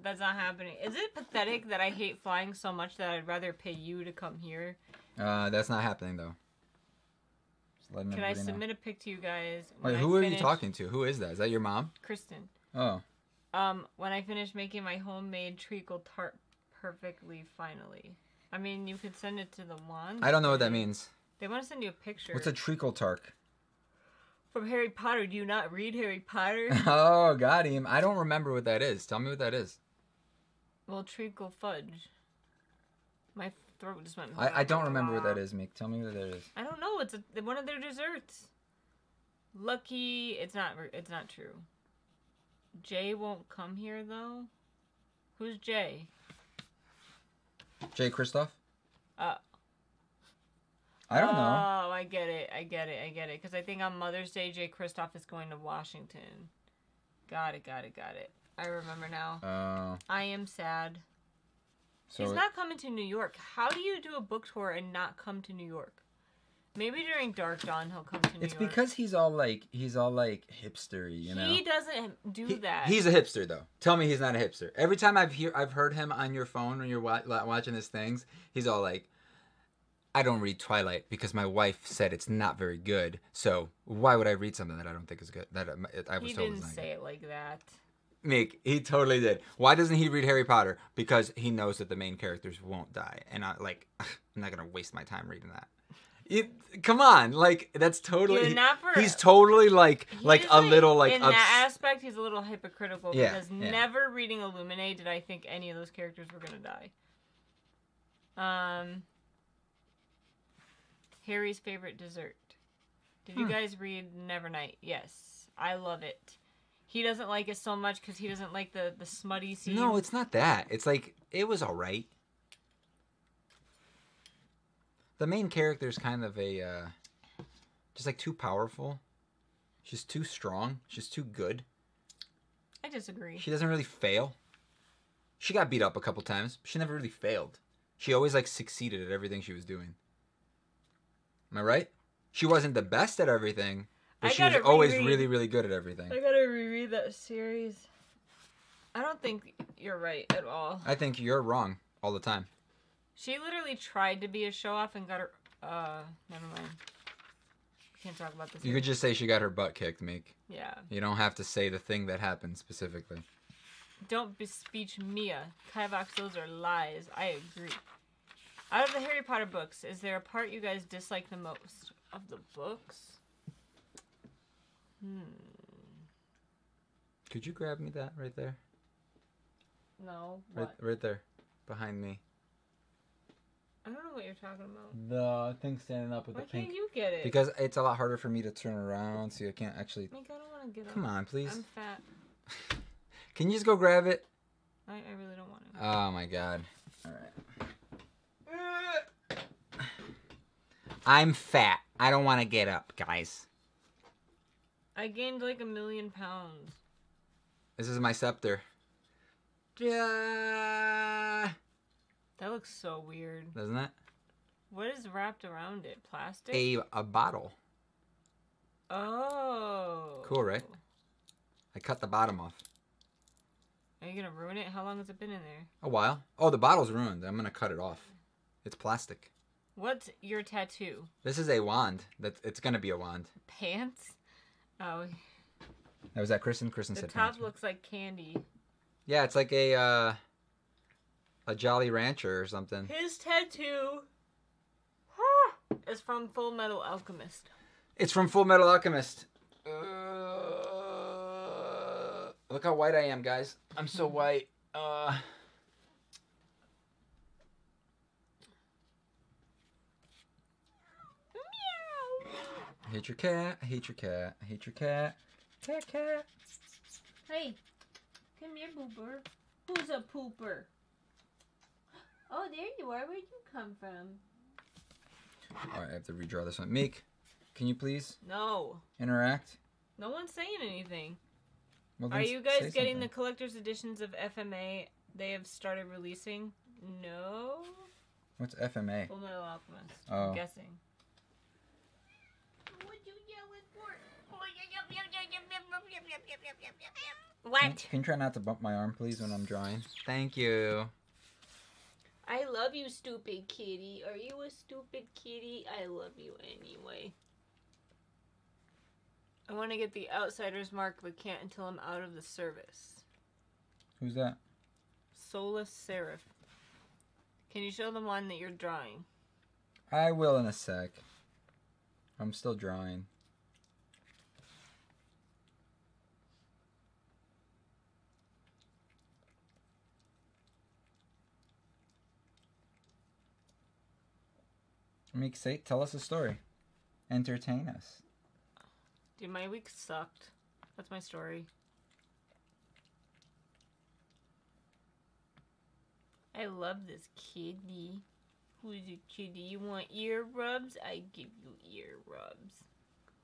That's not happening. Is it pathetic that I hate flying so much that I'd rather pay you to come here? That's not happening, though. Can I submit a pic to you guys? Wait, who are you talking to? Who is that? Is that your mom? Kristen. Oh. When I finish making my homemade treacle tart perfectly, finally. I mean, you could send it to the wand. I don't know what that means. They want to send you a picture. What's a treacle tart? From Harry Potter. Do you not read Harry Potter? Oh, got him. I don't remember what that is. Tell me what that is. Well, treacle fudge. My throat just went... I don't remember what that is, Meek. Tell me what that is. I don't know. It's one of their desserts. Lucky... It's not true. Jay won't come here, though? Who's Jay? Jay Kristoff? I don't know. Oh, I get it. Because I think on Mother's Day, Jay Kristoff is going to Washington. Got it. I remember now. I am sad. So He's not coming to New York. How do you do a book tour and not come to New York? Maybe during Dark Dawn he'll come to New York. It's because he's all like hipstery, you know. He doesn't do that. He's a hipster though. Tell me he's not a hipster. Every time I've heard him on your phone when you're watching his things, he's all like, I don't read Twilight because my wife said it's not very good. So why would I read something that I don't think is good? That I was told. He didn't say it like that. Mick, he totally did. Why doesn't he read Harry Potter? Because he knows that the main characters won't die, and I'm not gonna waste my time reading that. Come on, like that's totally. He's totally like a little like. In that aspect, he's a little hypocritical because never reading Illuminae did I think any of those characters were gonna die. Harry's favorite dessert. Did you guys read Nevernight? Yes, I love it. He doesn't like it so much because he doesn't like the smutty scene. No, it's not that. It's like it was all right. The main character is kind of just like too powerful. She's too strong. She's too good. I disagree. She doesn't really fail. She got beat up a couple times. But she never really failed. She always like succeeded at everything she was doing. Am I right? She wasn't the best at everything, but she was always really, really good at everything. I gotta reread that series. I don't think you're right at all. I think you're wrong all the time. She literally tried to be a show-off and got her... never mind. Can't talk about this. You could just say she got her butt kicked, Meek. Yeah. You don't have to say the thing that happened specifically. Don't bespeech Mia. Kivox, those are lies. I agree. Out of the Harry Potter books, is there a part you guys dislike the most? Of the books? Could you grab me that right there? No. What? Right there. Behind me. I don't know what you're talking about. The thing standing up with Why the pink. can't you get it? Because it's a lot harder for me to turn around, so I can't actually... Mike, I don't want to get it. Come on, please. I'm fat. Can you just go grab it? I really don't want to. Oh my god. Alright. I'm fat. I don't want to get up, guys. I gained like 1 million pounds. This is my scepter. Yeah. That looks so weird. Doesn't it? What is wrapped around it? Plastic? A bottle. Oh. Cool, right? I cut the bottom off. Are you going to ruin it? How long has it been in there? A while. Oh, the bottle's ruined. I'm going to cut it off. It's plastic. What's your tattoo? This is a wand. It's going to be a wand. Pants? Oh. That was that Kristen? Kristen the said top pants, right? looks like candy. Yeah, it's like a Jolly Rancher or something. His tattoo is from Full Metal Alchemist. It's from Full Metal Alchemist. Look how white I am, guys. I'm so white. I hate your cat. I hate your cat. I hate your cat. Cat. Hey, come here, pooper. Who's a pooper? Oh, there you are. Where'd you come from? All right, I have to redraw this one. Meek, can you please No. interact? No one's saying anything. Well, are you guys getting the collector's editions of FMA they have started releasing? No. What's FMA? Full Metal Alchemist. Oh. I'm guessing. What you yelling for? What? Can you try not to bump my arm, please, when I'm drawing? Thank you. I love you, stupid kitty. Are you a stupid kitty? I love you anyway. I want to get the outsider's mark, but can't until I'm out of the service. Who's that? Solus Seraph. Can you show them one that you're drawing? I will in a sec. I'm still drawing. Meek, tell us a story. Entertain us. Dude, my week sucked. That's my story. I love this kitty. Who's a kitty? You want ear rubs? I give you ear rubs.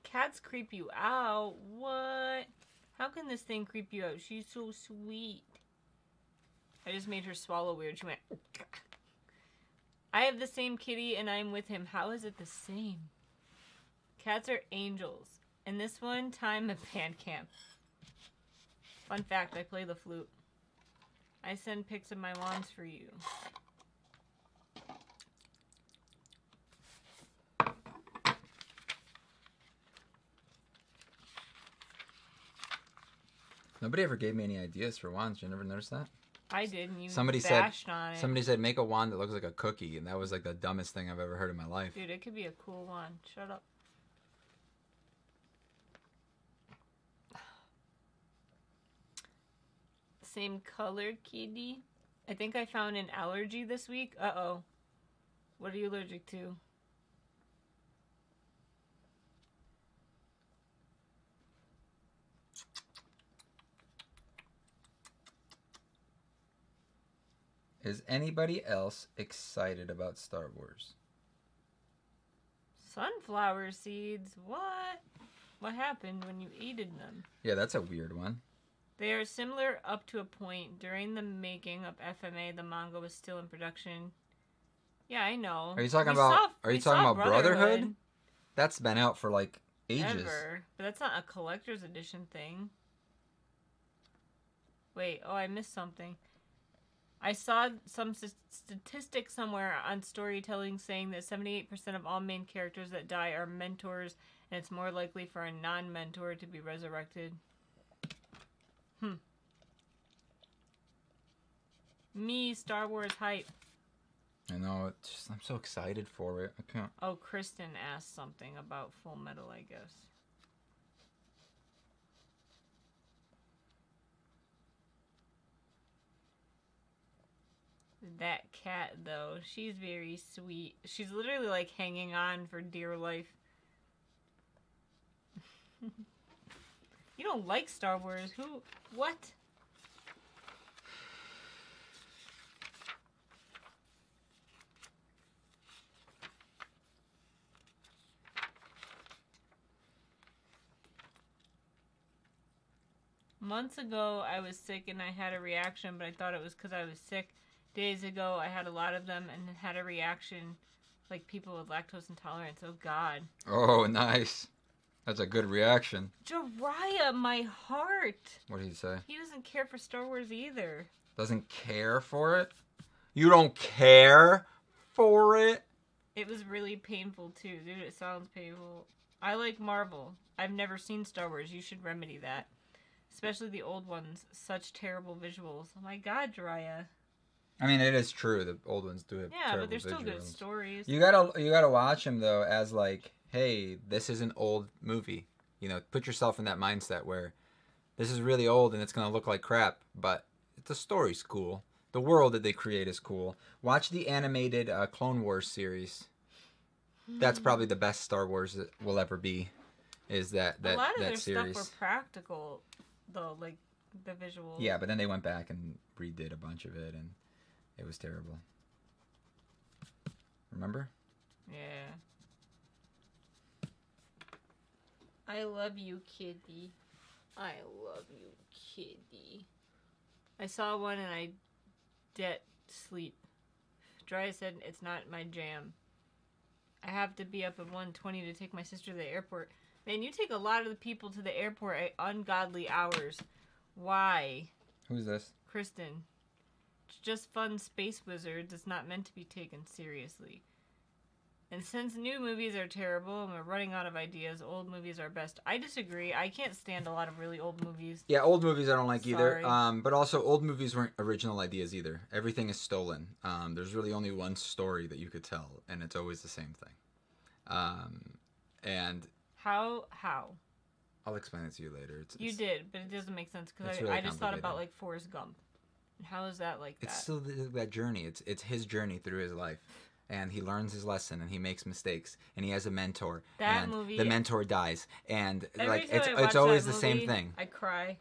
Cats creep you out? What? How can this thing creep you out? She's so sweet. I just made her swallow weird. She went... I have the same kitty and I'm with him. How is it the same? Cats are angels. And this one time at band camp. Fun fact, I play the flute. I send pics of my wands for you. Nobody ever gave me any ideas for wands. You never notice that? I did, and you Somebody bashed on it. Somebody said, make a wand that looks like a cookie, and that was like the dumbest thing I've ever heard in my life. Dude, it could be a cool wand. Shut up. Same color, kitty. I think I found an allergy this week. Uh-oh. What are you allergic to? Is anybody else excited about Star Wars? Sunflower seeds? What? What happened when you ate them? Yeah, that's a weird one. They are similar up to a point. During the making of FMA, the manga was still in production. Yeah, I know. Are you talking about Brotherhood? That's been out for like ages. Ever. But that's not a collector's edition thing. Wait, oh, I missed something. I saw some statistic somewhere on storytelling saying that 78% of all main characters that die are mentors, and it's more likely for a non-mentor to be resurrected. Me, Star Wars hype. I know, it's just, I'm so excited for it. I can't. Oh, Kristen asked something about Full Metal, I guess. That cat, though, she's very sweet. She's literally, like, hanging on for dear life. You don't like Star Wars. Who? What? Months ago, I was sick and I had a reaction, but I thought it was because I was sick. Days ago, I had a lot of them and had a reaction like people with lactose intolerance. Oh, God. Oh, nice. That's a good reaction. Jiraiya, my heart. What did he say? He doesn't care for Star Wars either. Doesn't care for it? You don't care for it? It was really painful, too. Dude, it sounds painful. I like Marvel. I've never seen Star Wars. You should remedy that. Especially the old ones. Such terrible visuals. Oh, my God, Jiraiya. I mean, it is true. The old ones do have terrible but they're still visuals. good stories. You gotta watch them though as like, hey, this is an old movie. You know, put yourself in that mindset where this is really old and it's gonna look like crap, but the story's cool. The world that they create is cool. Watch the animated Clone Wars series. That's probably the best Star Wars that will ever be. Is that series? A lot of their stuff were practical, though, like the visuals. Yeah, but then they went back and redid a bunch of it and. It was terrible. Remember? Yeah. I love you, kitty. I love you, kitty. I saw one and I did sleep. Dry said it's not my jam. I have to be up at 1:20 to take my sister to the airport. Man, you take a lot of the people to the airport at ungodly hours. Why? Who's this? Kristen. It's just fun space wizards. It's not meant to be taken seriously. And since new movies are terrible and we're running out of ideas, old movies are best. I disagree. I can't stand a lot of really old movies. Yeah, old movies I don't like either. But also, old movies weren't original ideas either. Everything is stolen. There's really only one story that you could tell, and it's always the same thing. And how? I'll explain it to you later. You did, but it doesn't make sense because really I just thought about like Forrest Gump. How is that like that? It's still that journey. It's his journey through his life. And he learns his lesson, and he makes mistakes, and he has a mentor. That movie, the mentor dies, and like it's always the same thing. I cry.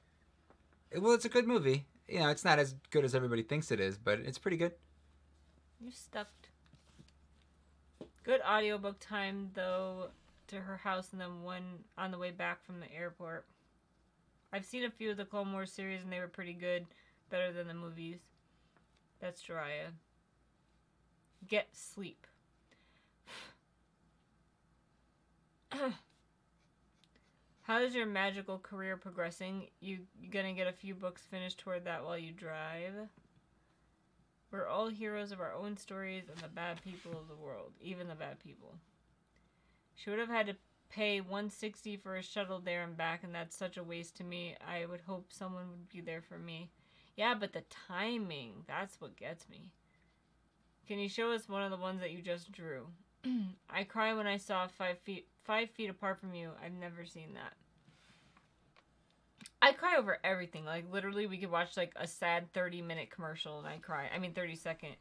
Well, it's a good movie. You know, it's not as good as everybody thinks it is, but it's pretty good. You're stuffed. Good audiobook time though to her house, and then one on the way back from the airport. I've seen a few of the Clone Wars series, and they were pretty good. Better than the movies. That's Jiraiya. Get sleep. How is your magical career progressing? You gonna get a few books finished toward that while you drive? We're all heroes of our own stories and the bad people of the world. Even the bad people. She would have had to pay $160 for a shuttle there and back, and that's such a waste to me. I would hope someone would be there for me. Yeah, but the timing, that's what gets me. Can you show us one of the ones that you just drew? I cry when I saw 5 feet apart from you. I've never seen that. I cry over everything. Like, literally, we could watch, like, a sad 30-minute commercial and I cry. I mean, 30-second.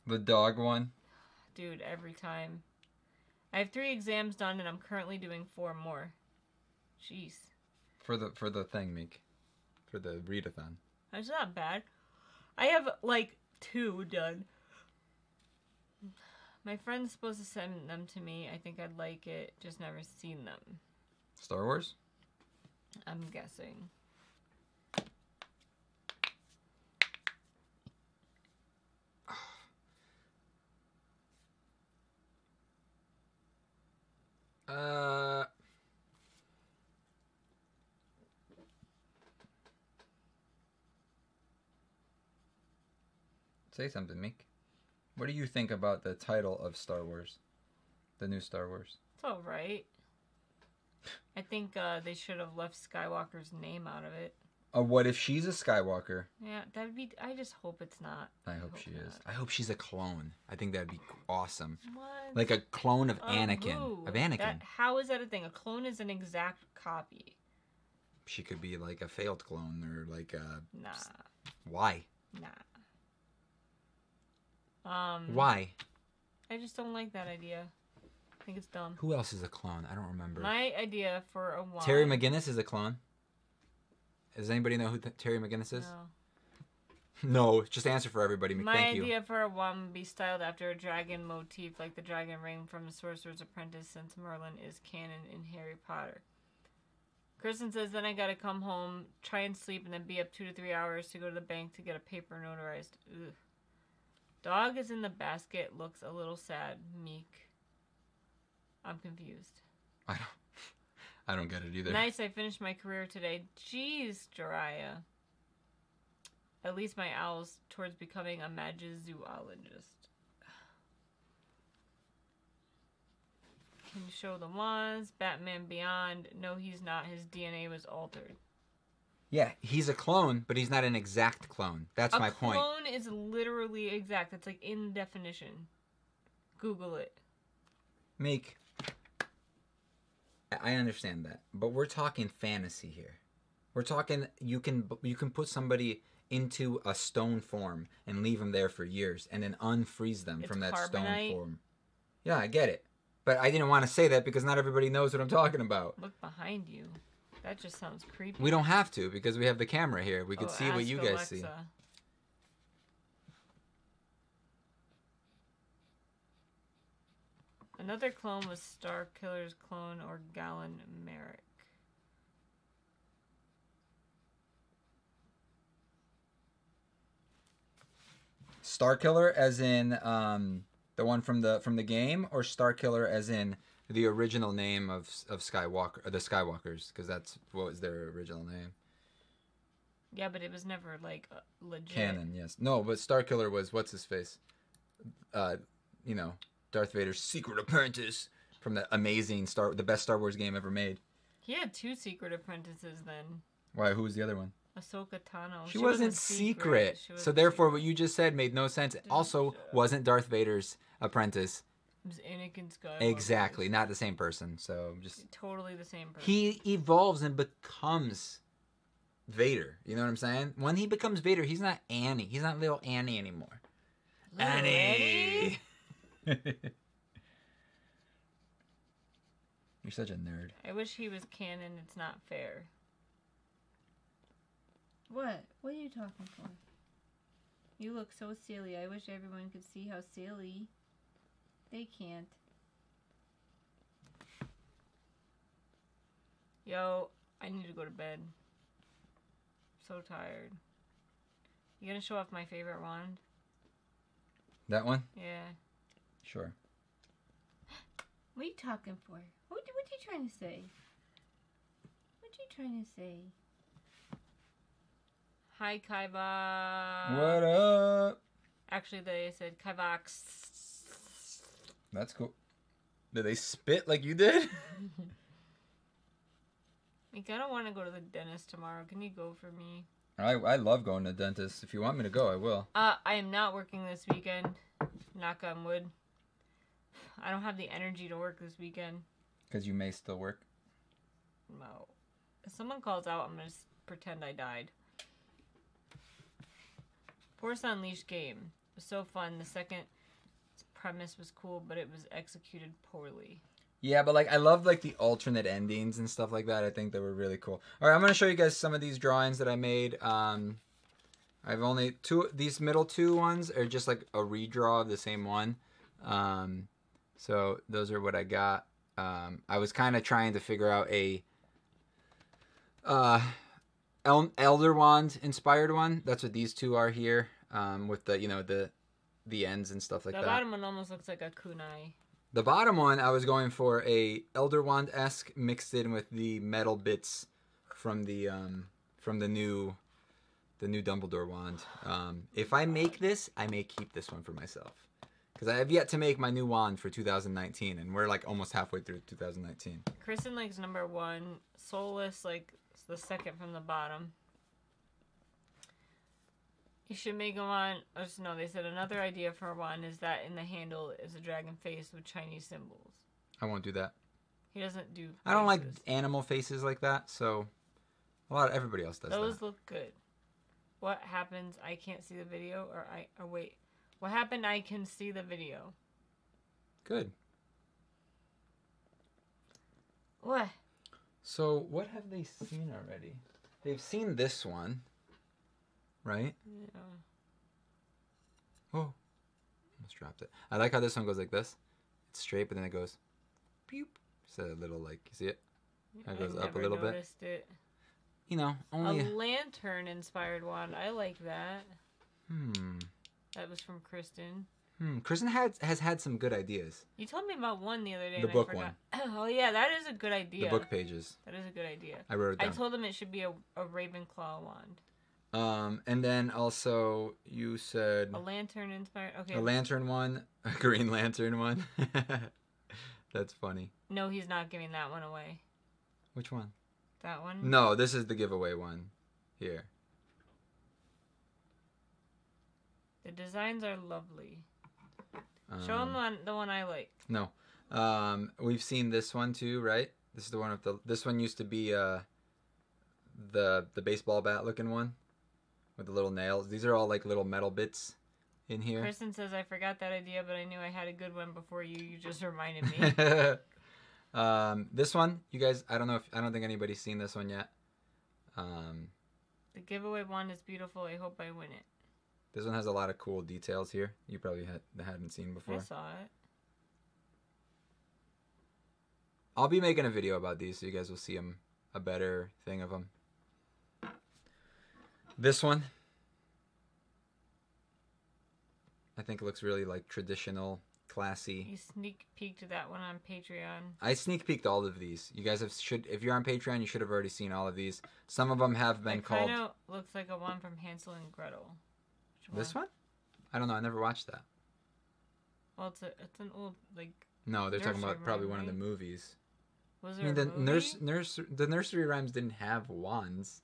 The dog one? Dude, every time. I have 3 exams done and I'm currently doing 4 more. Jeez. For the thing, Meek. For the readathon. That's not bad. I have, like, 2 done. My friend's supposed to send them to me. I think I'd like it. Just never seen them. Star Wars? I'm guessing. Say something, Meek. What do you think about the title of Star Wars? The new Star Wars? It's alright. I think they should have left Skywalker's name out of it. What if she's a Skywalker? Yeah, that'd be... I just hope it's not. I hope she is. I hope she's a clone. I think that'd be awesome. What? Like a clone of Anakin. Who? Of Anakin. How is that a thing? A clone is an exact copy. She could be like a failed clone or like a... Nah. Why? Nah. Why? I just don't like that idea. I think it's dumb. Who else is a clone? I don't remember. My idea for a wand... Terry McGinnis is a clone. Does anybody know who Terry McGinnis is? No. No, just answer for everybody. My Thank you. idea for a wand would be styled after a dragon motif, like the dragon ring from The Sorcerer's Apprentice, since Merlin is canon in Harry Potter. Kristen says, then I gotta come home, try and sleep, and then be up 2 to 3 hours to go to the bank to get a paper notarized. Ugh. Dog is in the basket, looks a little sad. Meek. I'm confused. I don't get it either. Nice, I finished my career today. Jeez, Jiraiya. At least my owl's towards becoming a magizoologist. Can you show the wands? Batman Beyond. No, he's not. His DNA was altered. Yeah, he's a clone, but he's not an exact clone. That's my point. A clone is literally exact. That's like in definition. Google it. Meek, I understand that, but we're talking fantasy here. We're talking you can put somebody into a stone form and leave them there for years and then unfreeze them from that stone form. Yeah, I get it. But I didn't want to say that because not everybody knows what I'm talking about. Look behind you. That just sounds creepy. We don't have to because we have the camera here. We could see what you guys see. Another clone was Star Killer's clone or Galen Merrick. Star Killer as in the one from the game, or Star Killer as in the original name of Skywalker, or the Skywalkers, because that's what was their original name. Yeah, but it was never like legit. Canon, yes. No, but Star Killer was what's his face? You know, Darth Vader's secret apprentice from the amazing the best Star Wars game ever made. He had 2 secret apprentices then. Why? Who was the other one? Ahsoka Tano. She wasn't secret. So therefore, what you just said made no sense. It also wasn't Darth Vader's apprentice. It was Anakin Skywalker. Exactly, not the same person. So just totally the same person. He evolves and becomes Vader. You know what I'm saying? When he becomes Vader, he's not Annie. He's not little Annie anymore. Little Annie? You're such a nerd. I wish he was canon. It's not fair. What? What are you talking for? You look so silly. I wish everyone could see how silly. They can't. Yo, I need to go to bed. So tired. You gonna show off my favorite wand? That one? Yeah. Sure. What are you talking for? What are you trying to say? What are you trying to say? Hi, Kivox. What up? Actually, they said Kivox. That's cool. Did they spit like you did? I kind of want to go to the dentist tomorrow. Can you go for me? I love going to the dentist. If you want me to go, I will. I am not working this weekend. Knock on wood. I don't have the energy to work this weekend. Because you may still work. No. If someone calls out, I'm going to pretend I died. Force Unleashed game. It was so fun. The second premise was cool, but it was executed poorly. Yeah, but like I love like the alternate endings and stuff like that. I think they were really cool. All right, I'm gonna show you guys some of these drawings that I made. I've only these middle two ones are just like a redraw of the same one. So those are what I got. I was kind of trying to figure out a Elder Wand inspired one. That's what these two are here. With the the ends and stuff like that. The bottom one almost looks like a kunai. The bottom one, I was going for a Elder Wand-esque mixed in with the metal bits from the new Dumbledore wand. If I make this, I may keep this one for myself because I have yet to make my new wand for 2019, and we're like almost halfway through 2019. Kristen likes number 1. Soulless like the second from the bottom. You should make a wand. Oh, no, they said another idea for a wand is that in the handle is a dragon face with Chinese symbols. I won't do that. He doesn't do. I don't like animal faces like that, so everybody else does. Those that. look good. What happens? I can't see the video, or wait. What happened? I can see the video. Good. What? So what have they seen already? They've seen this one. Right? Yeah. Oh. Almost dropped it. I like how this one goes like this. It's straight, but then it goes pew. So a little like, you see it? It goes up a little bit. It. You know, only a lantern inspired wand. I like that. That was from Kristen. Kristen has had some good ideas. You told me about one the other day. The and book I forgot. one. Oh yeah, that is a good idea. The book pages. That is a good idea. I wrote it down. I told him it should be a Ravenclaw wand. And then also you said a lantern inspired. Okay. A lantern one, a Green Lantern one. That's funny. No, he's not giving that one away. Which one? That one? No, this is the giveaway one. Here. The designs are lovely. Show him the one I like. No. We've seen this one too, right? This is the one with this one used to be the baseball bat looking one with the little nails. These are all like little metal bits in here. Kristen says I forgot that idea, but I knew I had a good one before you. You just reminded me. This one, you guys, I don't think anybody's seen this one yet. The giveaway one is beautiful. I hope I win it. This one has a lot of cool details here. You probably hadn't seen before. I saw it. I'll be making a video about these so you guys will see them, a better thing of them. This one, I think looks really like traditional, classy. You sneak peeked that one on Patreon. I sneak peeked all of these. You guys if you're on Patreon, you should have already seen all of these. Some of them have been called. It kind of looks like a one from Hansel and Gretel. This one? I don't know. I never watched that. Well, it's an old like. No, they're talking about probably one of the movies. Was there a movie? The nursery rhymes didn't have wands.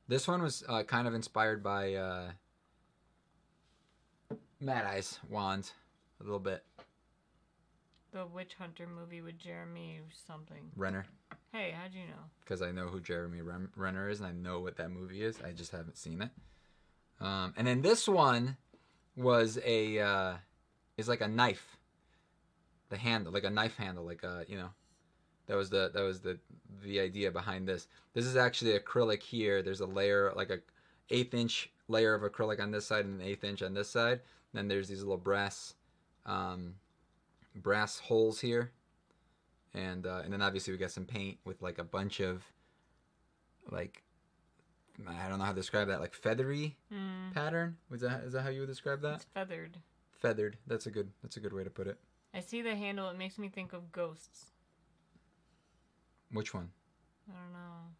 This one was kind of inspired by Mad Eye's wand, a little bit. The Witch Hunter movie with Jeremy something. Renner. Hey, how'd you know? Because I know who Jeremy Renner is, and I know what that movie is. I just haven't seen it. And then this one was is like a knife. The handle, like a knife handle, like that was the idea behind this. This is actually acrylic here. There's a layer, like a 1/8 layer of acrylic on this side and an 1/8 on this side. And then there's these little brass holes here. And then obviously we got some paint with like a bunch of like I don't know how to describe that, like feathery pattern. Is that how you would describe that? It's feathered. Feathered. That's a good way to put it. I see the handle. It makes me think of ghosts. Which one? I don't know.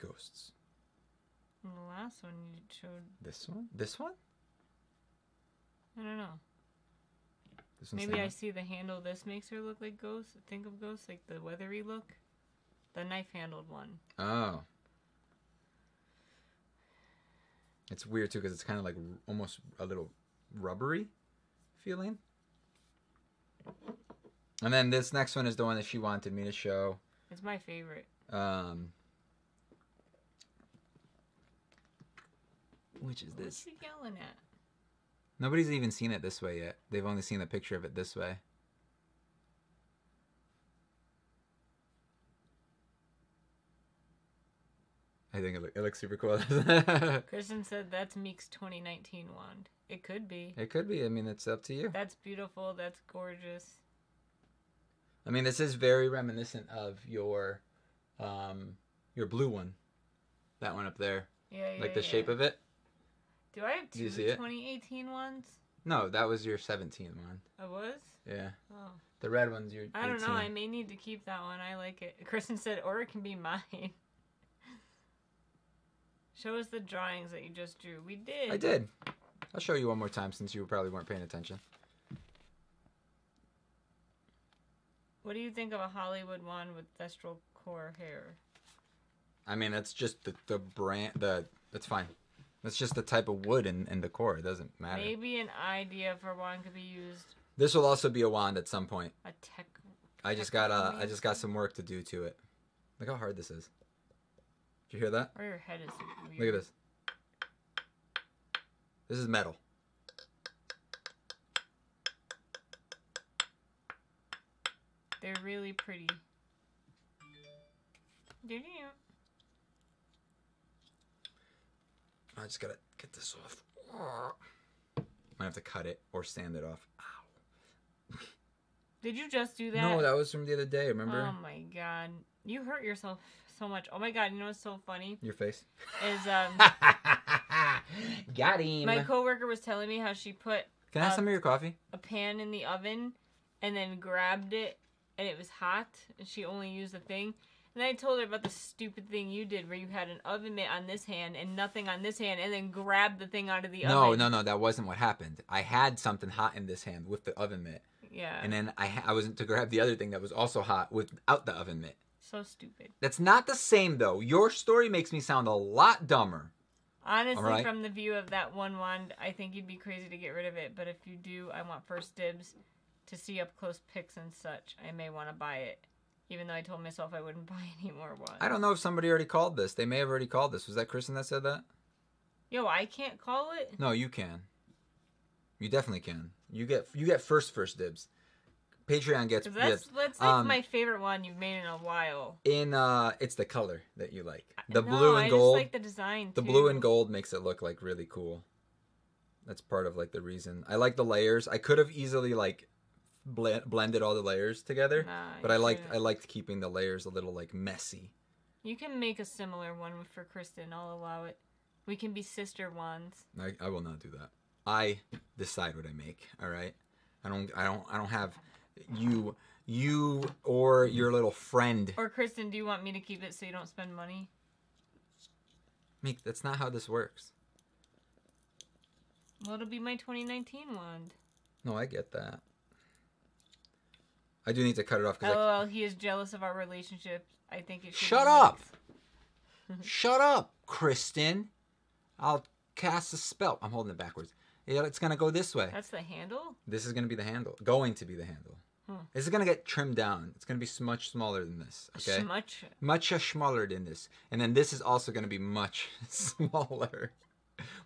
Ghosts. The last one you showed. This one? This one? I don't know. This one's Maybe I see the handle. This makes her look like ghosts. Think of ghosts, like the weathery look. The knife-handled one. Oh. It's weird too because it's kind of like almost a little rubbery feeling. And then this next one is the one that she wanted me to show. It's my favorite. Which is this? What's she yelling at? Nobody's even seen it this way yet. They've only seen the picture of it this way. I think it looks super cool. Kristen said that's Meek's 2019 wand. It could be. It could be. I mean, it's up to you. That's beautiful. That's gorgeous. I mean, this is very reminiscent of your blue one. That one up there. Yeah, like the shape of it. Do I have Do two you see it? 2018 ones? No, that was your 17 one. I was? Yeah. Oh. The red one's your 18. I don't know. I may need to keep that one. I like it. Kristen said, or it can be mine. Show us the drawings that you just drew. We did. I did. I'll show you one more time since you probably weren't paying attention. What do you think of a Hollywood wand with thestral core hair? I mean, that's just the brand. That's fine. That's just the type of wood in the core. It doesn't matter. Maybe an idea for wand could be used. This will also be a wand at some point. A tech. I just got some work to do to it. Look how hard this is. Did you hear that? Or your head is weird. Look at this. This is metal. They're really pretty. I just gotta get this off. Might have to cut it or sand it off. Ow. Did you just do that? No, that was from the other day, remember? Oh my god. You hurt yourself so much. Oh my god, you know what's so funny? Your face. Is Got him. my coworker was telling me how she put Can I have some of your coffee? a pan in the oven and then grabbed it and it was hot and she only used the thing. And I told her about the stupid thing you did where you had an oven mitt on this hand and nothing on this hand and then grabbed the thing out of the oven. No, that wasn't what happened. I had something hot in this hand with the oven mitt. Yeah. And then I wasn't to grab the other thing that was also hot without the oven mitt. So stupid. That's not the same, though. Your story makes me sound a lot dumber. Honestly, right. From the view of that one wand, I think you'd be crazy to get rid of it. But if you do, I want first dibs to see up close pics and such. I may want to buy it. Even though I told myself I wouldn't buy any more ones. I don't know if somebody already called this. They may have already called this. Was that Kristen that said that? Yo, I can't call it? No, you can. You definitely can. You get first dibs. Patreon gets dibs. That's like my favorite one you've made in a while. It's the color that you like. The no, blue and gold. I just like the design The too. blue and gold makes it look like really cool. That's part of like the reason. I like the layers. I could have easily like blended all the layers together, but I liked keeping the layers a little like messy. You can make a similar one for Kristen. I'll allow it. We can be sister wands. I will not do that. I decide what I make. All right. I don't have you or your little friend. Or Kristen, do you want me to keep it so you don't spend money? Meek, that's not how this works. Well, it'll be my 2019 wand. No, I get that. I do need to cut it off. LOL, he is jealous of our relationship. I think it should Shut up! Shut up, Kristen. I'll cast a spell. I'm holding it backwards. Yeah, it's going to go this way. That's the handle? This is going to be the handle. Going to be the handle. This is going to get trimmed down. It's going to be much smaller than this. Okay? Much smaller than this. And then this is also going to be much smaller.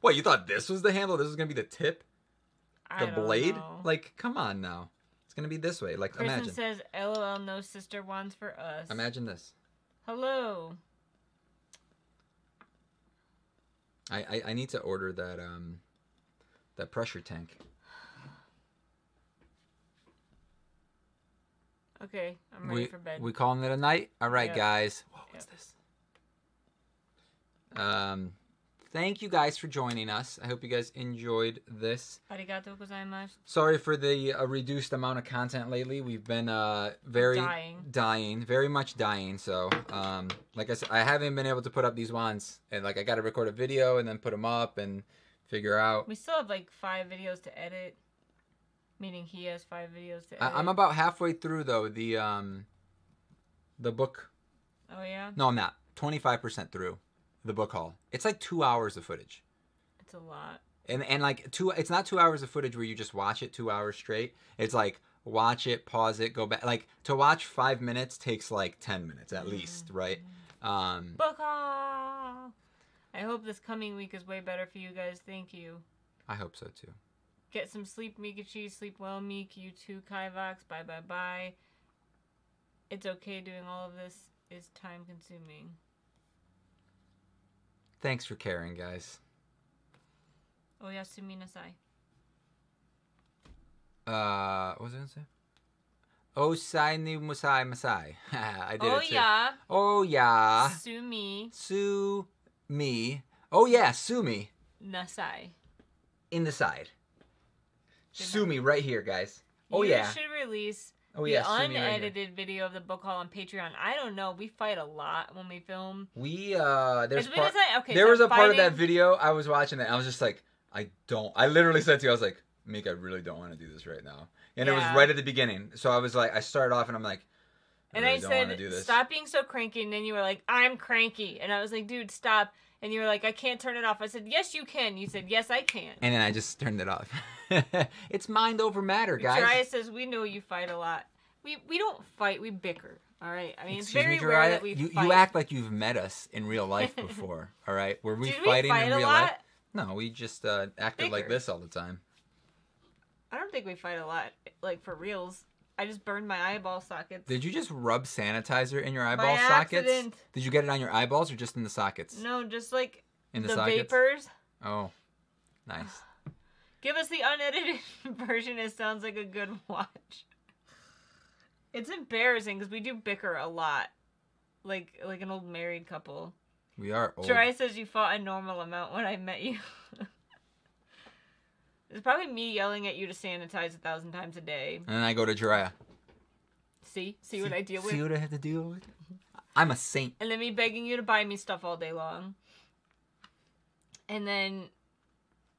What, you thought this was the handle? This was going to be the tip? The blade? Know. Like, come on now. It's going to be this way. Like, Kristen imagine. says, LOL, no sister wands for us. Imagine this. Hello. I need to order that pressure tank. Okay, I'm ready for bed. We calling it a night? All right, Yep. guys. Whoa, what's this? Thank you guys for joining us. I hope you guys enjoyed this. Arigatou gozaimasu. Sorry for the reduced amount of content lately. We've been very much dying. So, like I said, I haven't been able to put up these ones, and like I got to record a video and then put them up and figure out. We still have like 5 videos to edit. Meaning he has 5 videos to edit. I'm about halfway through though the book. Oh yeah. No, I'm not. 25% through the book haul. It's like 2 hours of footage. It's a lot. And like it's not 2 hours of footage where you just watch it 2 hours straight. It's like watch it, pause it, go back. Like to watch 5 minutes takes like 10 minutes at least, right? Book haul. I hope this coming week is way better for you guys. Thank you. I hope so too. Get some sleep, Meekachii. Sleep well, Meek. You too, Kivox. Bye, bye, bye. It's okay doing all of this is time consuming. Thanks for caring, guys. Oyasumi nasai. What was I gonna say? Osai ni musai masai. I did it too. Yeah. Oh yeah. Sumi. Sue me. Oh yeah, sue me. Nasai. In the side. Sue me right here, guys. Oh you yeah. should release the unedited video of the book haul on Patreon. I don't know. We fight a lot when we film. We there was a part of that video I was watching that I was just like, I literally said to you, I was like, Meek, I really don't want to do this right now. And it was right at the beginning. So I was like, I started off and I'm like, I said, stop being so cranky. And then you were like, I'm cranky. And I was like, dude, stop. And you were like, I can't turn it off. I said, yes, you can. You said, yes, I can. And then I just turned it off. It's mind over matter, guys. Jiraiya says, we know you fight a lot. We don't fight. We bicker. All right? I mean, Excuse it's very me, rare that we fight. You act like you've met us in real life before, all right? Were we fighting in real life? No, we just acted like this all the time. I don't think we fight a lot, like, for reals. I just burned my eyeball sockets. Did you just rub sanitizer in your eyeball sockets? Accident. Did you get it on your eyeballs or just in the sockets? No, just like in the sockets? Vapors. Oh, nice. Give us the unedited version. It sounds like a good watch. It's embarrassing because we do bicker a lot, like an old married couple. We are old. Jiraiya says you fought a normal amount when I met you. It's probably me yelling at you to sanitize 1,000 times a day. And then I go to Jiraiya. See what I deal with? See what I have to deal with? I'm a saint. And then me begging you to buy me stuff all day long. And then,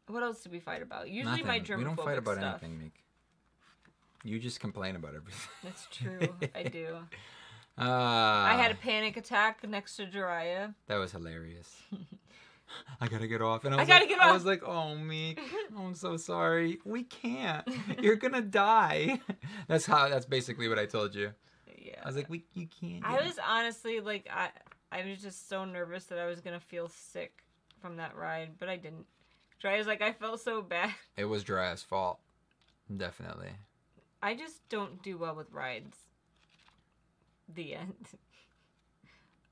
what else did we fight about? Usually my germophobic We don't fight about stuff. anything, Meek. You just complain about everything. That's true. I do. I had a panic attack next to Jiraiya. That was hilarious. I gotta get off. And I was like, oh, Meek, I'm so sorry. We can't. You're gonna die. That's basically what I told you. Yeah. I was like, you can't. I was honestly like, I was just so nervous that I was gonna feel sick from that ride, but I didn't. Jiraiya's like, I felt so bad. It was Jiraiya's fault. Definitely. I just don't do well with rides. The end.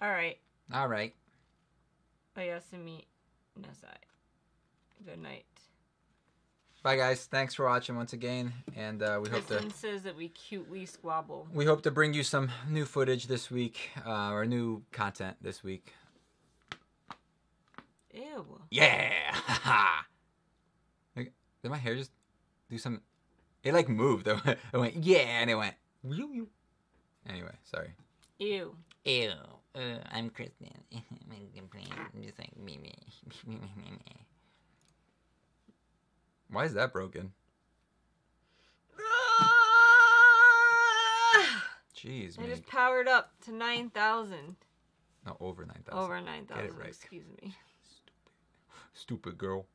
All right. Oyasumi nasai. Good night. Bye, guys. Thanks for watching once again, and we hope Kristen says that we cutely squabble. We hope to bring you some new footage this week, or new content this week. Ew. Yeah. Did my hair just do some? It like moved. It went yeah, and it went. Anyway, sorry. Ew. I'm Kristen. I'm just like me. Why is that broken? Jeez, I man. just powered up to 9,000. No, over 9,000. Over 9,000. Get it right. Excuse me. Stupid girl.